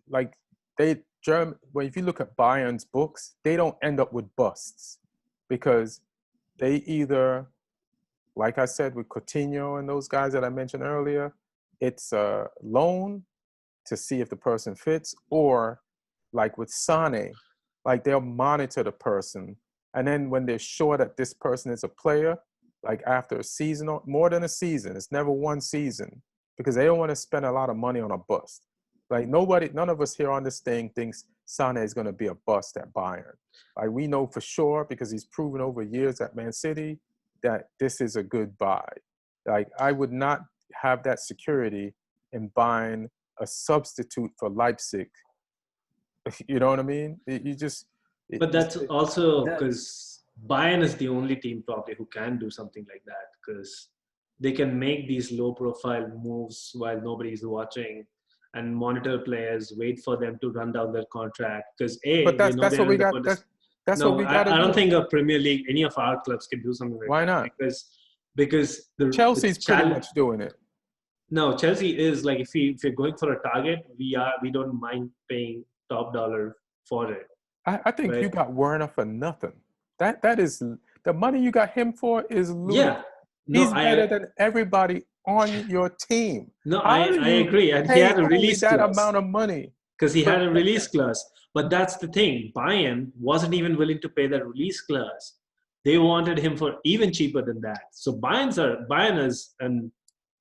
if you look at Bayern's books, they don't end up with busts because they either, like I said with Coutinho and those guys that I mentioned earlier, it's a loan to see if the person fits, or like with Sane, like they'll monitor the person, and then when they're sure that this person is a player, like after a season or more than a season, it's never one season, because they don't want to spend a lot of money on a bust. Like none of us here on this thing thinks Sane is going to be a bust at Bayern. Like we know for sure, because he's proven over years at Man City, that this is a good buy. Like I would not have that security in buying a substitute for Leipzig. You know what I mean? But that's also because Bayern is the only team probably who can do something like that, because they can make these low-profile moves while nobody's watching and monitor players, wait for them to run down their contract. Because that's what we got. That's what we got. I don't think a Premier League, any of our clubs can do something like that. Why not? Because Chelsea's pretty much doing it. No, Chelsea is like if you're going for a target, we don't mind paying top dollar for it. I think you got Werner for nothing. That is the money you got him for is loot. Yeah. No, he's better than everybody on your team. No, I agree. And he had a release that clause. amount of money. because he had a release clause. But that's the thing. Bayern wasn't even willing to pay that release clause. They wanted him for even cheaper than that. So Bayern is an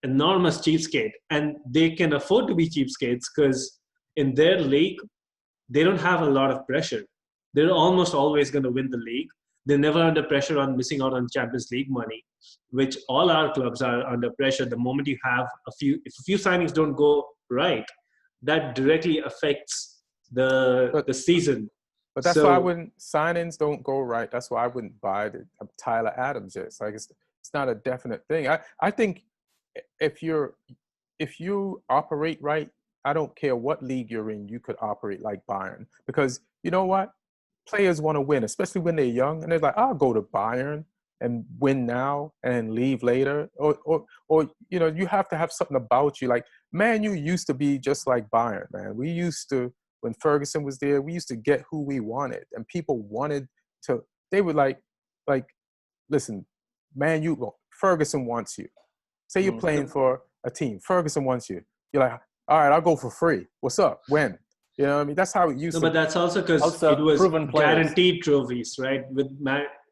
enormous cheapskate, and they can afford to be cheapskates because in their league, they don't have a lot of pressure. They're almost always going to win the league. They're never under pressure on missing out on Champions League money, which all our clubs are under pressure. The moment you have if a few signings don't go right, that directly affects the season. But that's why signings don't go right. That's why I wouldn't buy Tyler Adams yet. It's like it's not a definite thing. I think if you operate right, I don't care what league you're in, you could operate like Bayern. Because you know what? Players want to win, especially when they're young. And they're like, I'll go to Bayern and win now and leave later. Or you know, you have to have something about you. Like, Man U used to be just like Bayern, man. We used to, when Ferguson was there, we used to get who we wanted. And people wanted to, they were like, listen, Man U, Ferguson wants you. Say you're playing for a team. Ferguson wants you. You're like, all right, I'll go for free. What's up? When? You know what I mean? That's how it used to be. But that's also because it was guaranteed trophies, right?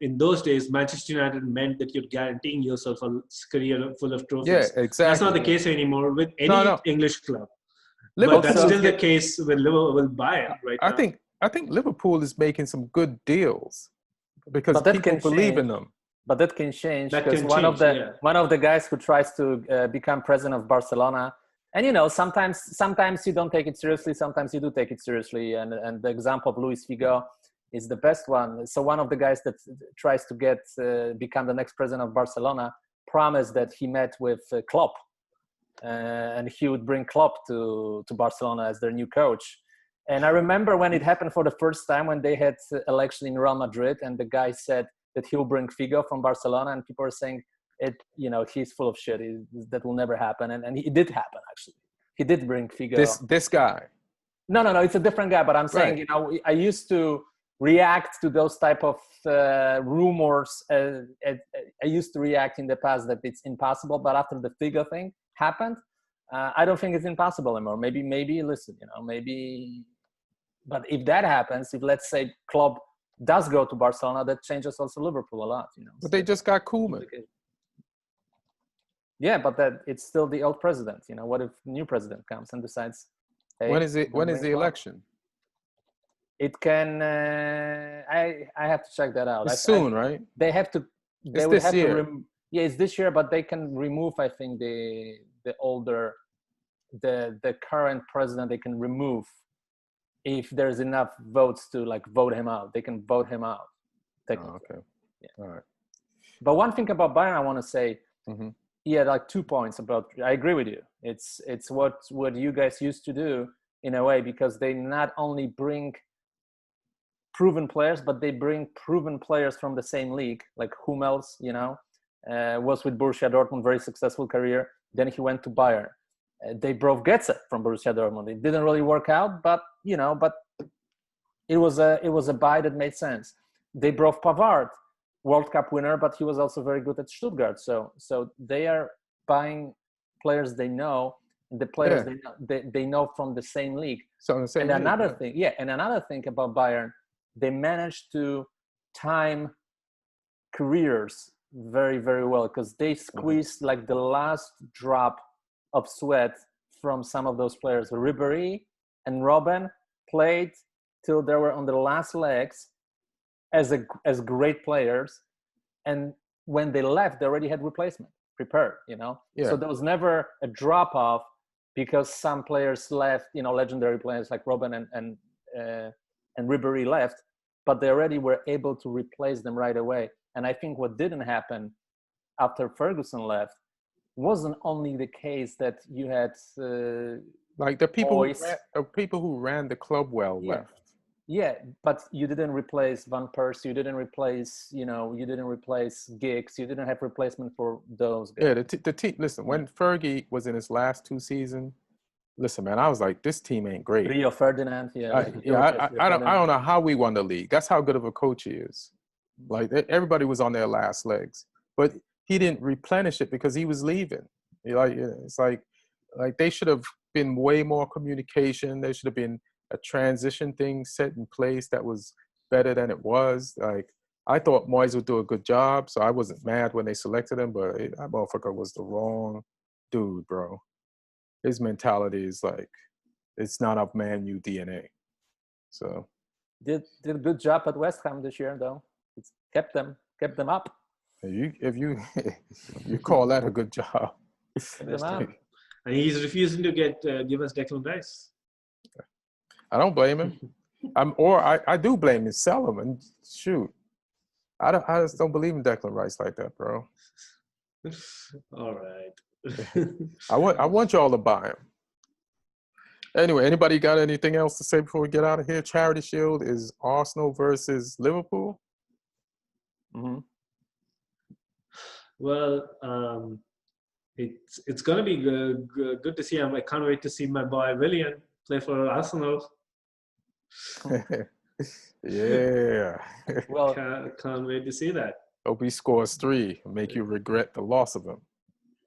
In those days, Manchester United meant that you're guaranteeing yourself a career full of trophies. Yeah, exactly. That's not the case anymore with any English club. Liverpool, but that's still the case with Bayern right now. I think Liverpool is making some good deals because people believe in them. But that can change because one of the guys who tries to become president of Barcelona. And, you know, sometimes you don't take it seriously. Sometimes you do take it seriously. And the example of Luis Figo is the best one. So one of the guys that tries to become the next president of Barcelona promised that he met with Klopp. And he would bring Klopp to Barcelona as their new coach. And I remember when it happened for the first time when they had election in Real Madrid and the guy said that he'll bring Figo from Barcelona. And people are saying, he's full of shit. That will never happen. And it did happen, actually. He did bring Figo. This guy. No, it's a different guy. But I'm saying, you know, I used to react to those type of rumors. I used to react in the past that it's impossible. But after the Figo thing happened, I don't think it's impossible anymore. Maybe listen, you know, maybe. But if that happens, if let's say Klopp does go to Barcelona, that changes also Liverpool a lot, you know. But they just got Koeman. Yeah, but that it's still the old president. You know, what if new president comes and decides? Hey, when is the election? It can. I have to check that out. It's soon, right? They have to. It's this year. Yeah, it's this year, but they can remove. I think the current president. They can remove if there's enough votes to like vote him out. They can vote him out. Oh, okay. Yeah. All right. But one thing about Bayern, I want to say. Mm-hmm. Yeah, like 2 points about. I agree with you. It's what you guys used to do in a way because they not only bring proven players, but they bring proven players from the same league, like Hummels. You know, was with Borussia Dortmund, very successful career. Then he went to Bayern. They brought Götze from Borussia Dortmund. It didn't really work out, but you know, it was a buy that made sense. They brought Pavard. World Cup winner, but he was also very good at Stuttgart. So they are buying players they know, the players they know from the same league. So the same another thing about Bayern, they managed to time careers very, very well because they squeezed like the last drop of sweat from some of those players. Ribéry and Robben played till they were on the last legs. As great players, and when they left, they already had replacement prepared. You know, so there was never a drop off because some players left. You know, legendary players like Robben and Ribéry left, but they already were able to replace them right away. And I think what didn't happen after Ferguson left wasn't only the case that you had like the people who ran the club left. Yeah, but you didn't replace Van Persie. You didn't replace Giggs. You didn't have replacement for those guys. Yeah, the team. Listen, when Fergie was in his last 2 seasons, listen, man, I was like, this team ain't great. Rio Ferdinand. I don't know how we won the league. That's how good of a coach he is. Like everybody was on their last legs, but he didn't replenish it because he was leaving. It's like they should have been way more communication. There should have been a transition thing set in place that was better than it was. Like, I thought Moyes would do a good job, so I wasn't mad when they selected him, but that motherfucker was the wrong dude, bro. His mentality is like, it's not of Man U DNA. So did a good job at West Ham this year, though. It's kept them up. if you you call that a good job. And he's refusing to give us Declan Rice. I don't blame him. I do blame him. Sell him and shoot. I just don't believe in Declan Rice like that, bro. All right. I want y'all to buy him. Anyway, anybody got anything else to say before we get out of here? Charity Shield is Arsenal versus Liverpool. Mm-hmm. Well, it's gonna be good to see him. I can't wait to see my boy Willian play for Arsenal. Yeah. Well, can't wait to see that. Hope he scores 3 and make you regret the loss of him.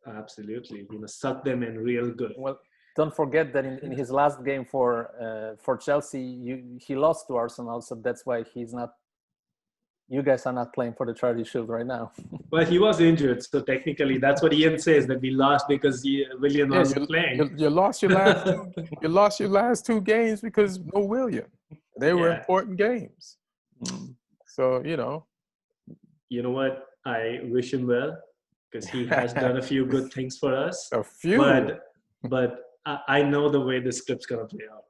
Absolutely, suck them in real good. Well, don't forget that in his last game for Chelsea, he lost to Arsenal, so that's why he's not. You guys are not playing for the Charity Shield right now. Well, he was injured, so technically that's what Ian says, that we lost because Willian wasn't playing. You lost your last 2 games because no Willian. They were important games. So, You know what? I wish him well because he has done a few good things for us. A few. But I know the way the script's going to play out.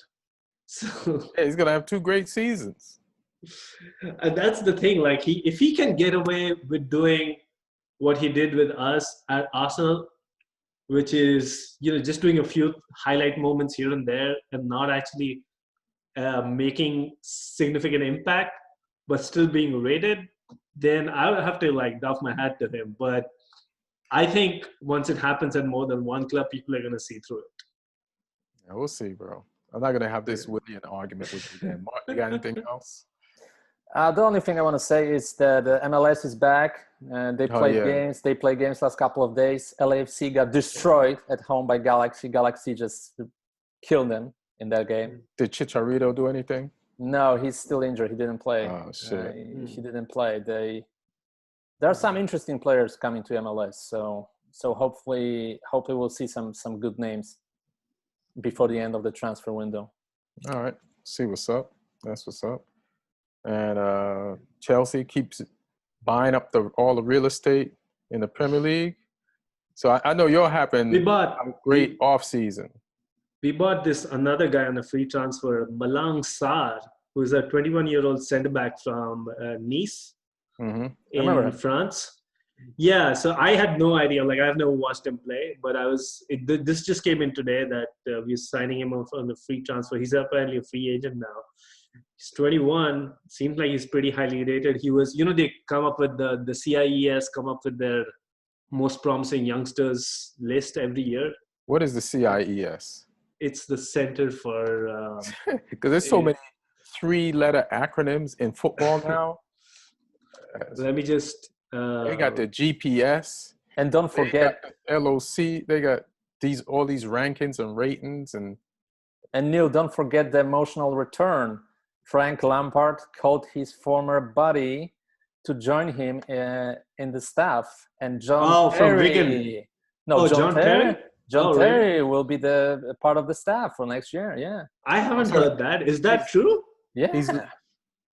So he's going to have 2 great seasons. And that's the thing. Like, if he can get away with doing what he did with us at Arsenal, which is, just doing a few highlight moments here and there and not actually making significant impact, but still being rated, then I would have to doff my hat to him. But I think once it happens at more than one club, people are going to see through it. Yeah, we'll see, bro. I'm not going to have this Willian argument with you again. Mark, you got anything else? The only thing I want to say is that MLS is back. They played games. They played games last couple of days. LAFC got destroyed at home by Galaxy. Galaxy just killed them in that game. Did Chicharito do anything? No, he's still injured. He didn't play. Oh, shit. He didn't play. There are some interesting players coming to MLS. So hopefully we'll see some good names before the end of the transfer window. All right. See what's up. That's what's up. And Chelsea keeps buying up all the real estate in the Premier League. So I know you're having a great off season. We bought another guy on a free transfer, Malang Sarr, who is a 21-year-old centre-back from Nice in France. Yeah, so I had no idea. I've never watched him play, but this just came in today that we're signing him on a free transfer. He's apparently a free agent now. He's 21. Seems like he's pretty highly rated. He was, they come up with the CIES come up with their most promising youngsters list every year. What is the CIES? It's the Center for... Because there's so many 3-letter acronyms in football now. Let me just... they got the GPS. And don't forget... LOC. They got all these rankings and ratings. And Neil, don't forget the emotional return. Frank Lampard called his former buddy to join him in the staff. And John Terry... from Wigan. No, John Terry? John Terry really? Will be the part of the staff for next year. Yeah, I haven't heard that. Is that true? Yeah,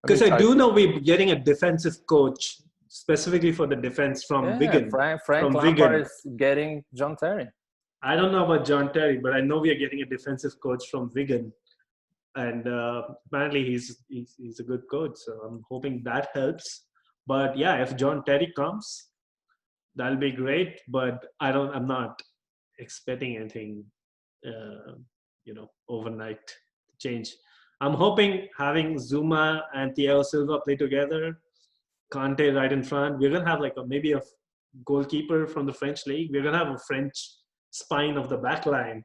because I do know we're getting a defensive coach specifically for the defense from Wigan. Frank Lampard is getting John Terry. I don't know about John Terry, but I know we are getting a defensive coach from Wigan, and apparently he's a good coach. So I'm hoping that helps. But yeah, if John Terry comes, that'll be great. But I'm not expecting anything, overnight change. I'm hoping having Zuma and Thiago Silva play together, Conte right in front. We're gonna have maybe a goalkeeper from the French league. We're gonna have a French spine of the back line,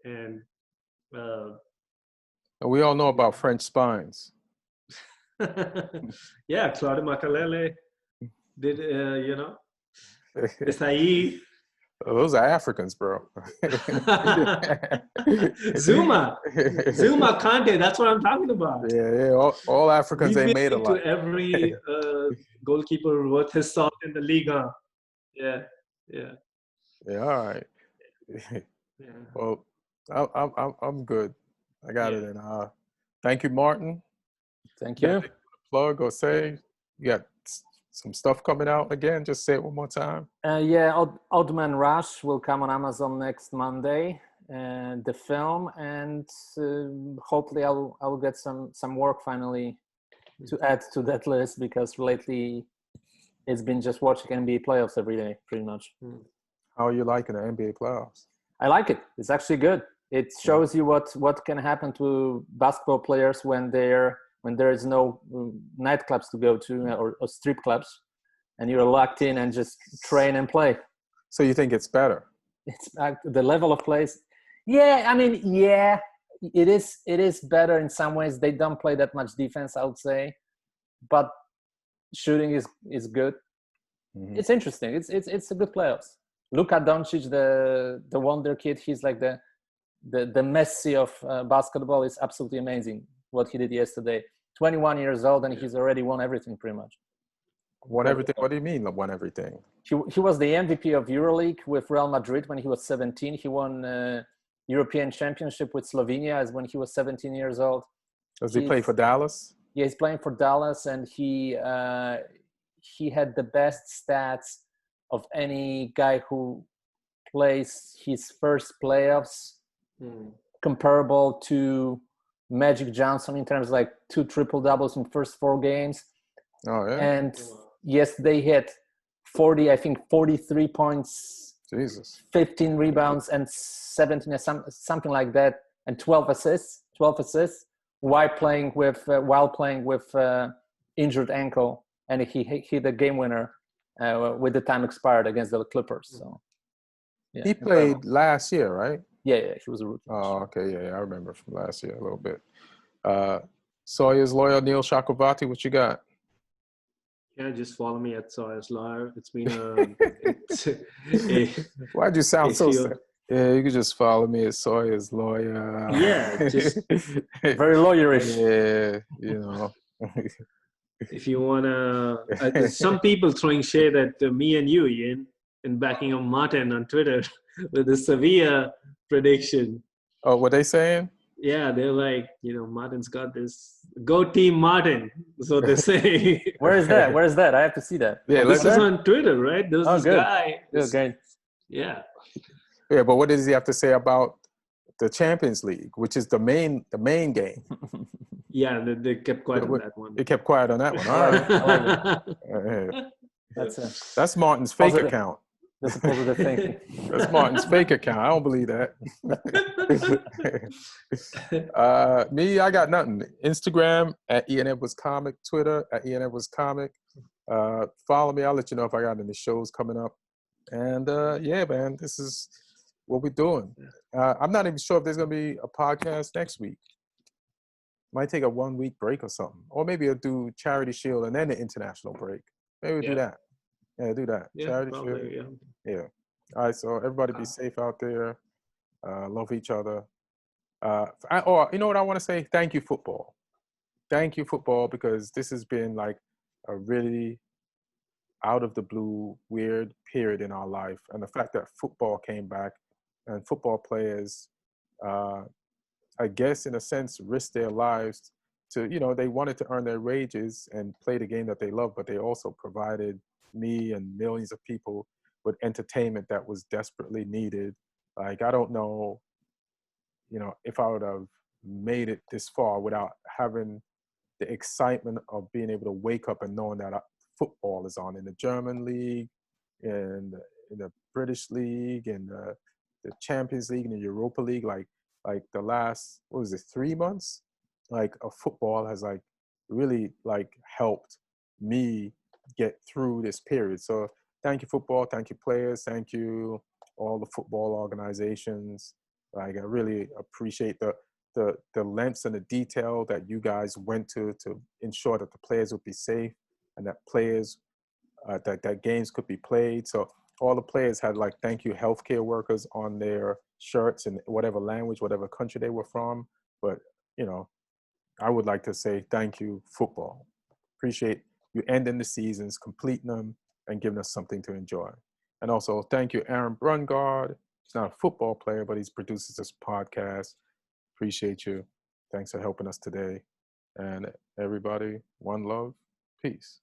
and we all know about French spines. Yeah, Claude Makalele did, Desai. Those are Africans, bro. Zuma, Conte. That's what I'm talking about. Yeah. All Africans We've ain't been made into alike. every goalkeeper worth his salt in the league. Huh? Yeah. All right. Yeah. Well, I'm good. I got it. And thank you, Martin. Thank you. Plug or say you got some stuff coming out again. Just say it one more time. Oddman Rush will come on Amazon next Monday, and the film, and hopefully I'll get some work finally to add to that list, because lately it's been just watching NBA playoffs every day, pretty much. How are you liking the NBA playoffs? I like it. It's actually good. It shows you what can happen to basketball players when there is no nightclubs to go to, or strip clubs, and you're locked in and just train and play. So you think it's better? It's the level of plays. Yeah, I mean, yeah, it is better in some ways. They don't play that much defense, I would say, but shooting is good. Mm-hmm. It's interesting. It's a good playoffs. Luka Doncic, the wonder kid, he's like the Messi of basketball. Is absolutely amazing what he did yesterday. 21 years old, and he's already won everything pretty much. Won everything? What do you mean won everything? He was the MVP of EuroLeague with Real Madrid when he was 17. He won European Championship with Slovenia as when he was 17 years old. Does he play for Dallas? Yeah, he's playing for Dallas, and he had the best stats of any guy who plays his first playoffs, comparable to Magic Johnson in terms of like 2 triple doubles in first 4 games. Oh yeah. And yes, they hit 43 points, Jesus, 15 rebounds, and 17 something like that, and 12 assists while playing with injured ankle, and he hit the game winner with the time expired against the Clippers. So he played last year, right? Yeah, he was a rookie. Oh, okay, yeah, I remember from last year a little bit. Sawyer's Lawyer, Neil Chakravarty, what you got? Yeah, just follow me at Sawyer's Lawyer. It's been Why'd you sound so sad? Yeah, you could just follow me at Sawyer's Lawyer. Yeah, just very lawyerish. Yeah, you know. If you wanna, some people throwing shade at me and you, Ian, and backing up Martin on Twitter with the Sevilla prediction. Oh, what they saying? Yeah, they're like, Martin's got this. Go team Martin. So they say. Where is that? I have to see that. Yeah, this is on Twitter, right? There's this good. guy. Good. Yeah. Yeah, but what does he have to say about the Champions League, which is the main game? Yeah, they kept quiet on that one. They kept quiet on that one. All right. That's Martin's fake account. That's a positive thing. That's Martin's fake account. I don't believe that. Me, I got nothing. Instagram at Ian Edwards Comic, Twitter at Ian Edwards Comic. Follow me. I'll let you know if I got any shows coming up. And yeah, man, this is what we're doing. I'm not even sure if there's gonna be a podcast next week. Might take a 1-week break or something, or maybe I'll do Charity Shield and then the international break. Maybe we'll do that. Yeah, do that. Yeah, Charity probably, Shield. Yeah. All right. So everybody be safe out there. Love each other. Or you know what I want to say? Thank you, football. Thank you, football, because this has been like a really out of the blue, weird period in our life. And the fact that football came back and football players, I guess in a sense, risked their lives to, they wanted to earn their wages and play the game that they love, but they also provided me and millions of people with entertainment that was desperately needed. Like, I don't know, if I would have made it this far without having the excitement of being able to wake up and knowing that football is on in the German league, in the British league, and the Champions League, and the Europa League. Like the last, 3 months? Like, of football has really helped me get through this period. So thank you, football. Thank you, players. Thank you, all the football organizations. I really appreciate the lengths and the detail that you guys went to ensure that the players would be safe and that players, that games could be played. So all the players had like thank you healthcare workers on their shirts in whatever language, whatever country they were from. But, you know, I would like to say thank you, football. Appreciate you ending the seasons, completing them, and giving us something to enjoy. And also thank you, Aaron Brungardt. He's not a football player, but he's produces this podcast. Appreciate you. Thanks for helping us today. And everybody, one love, peace.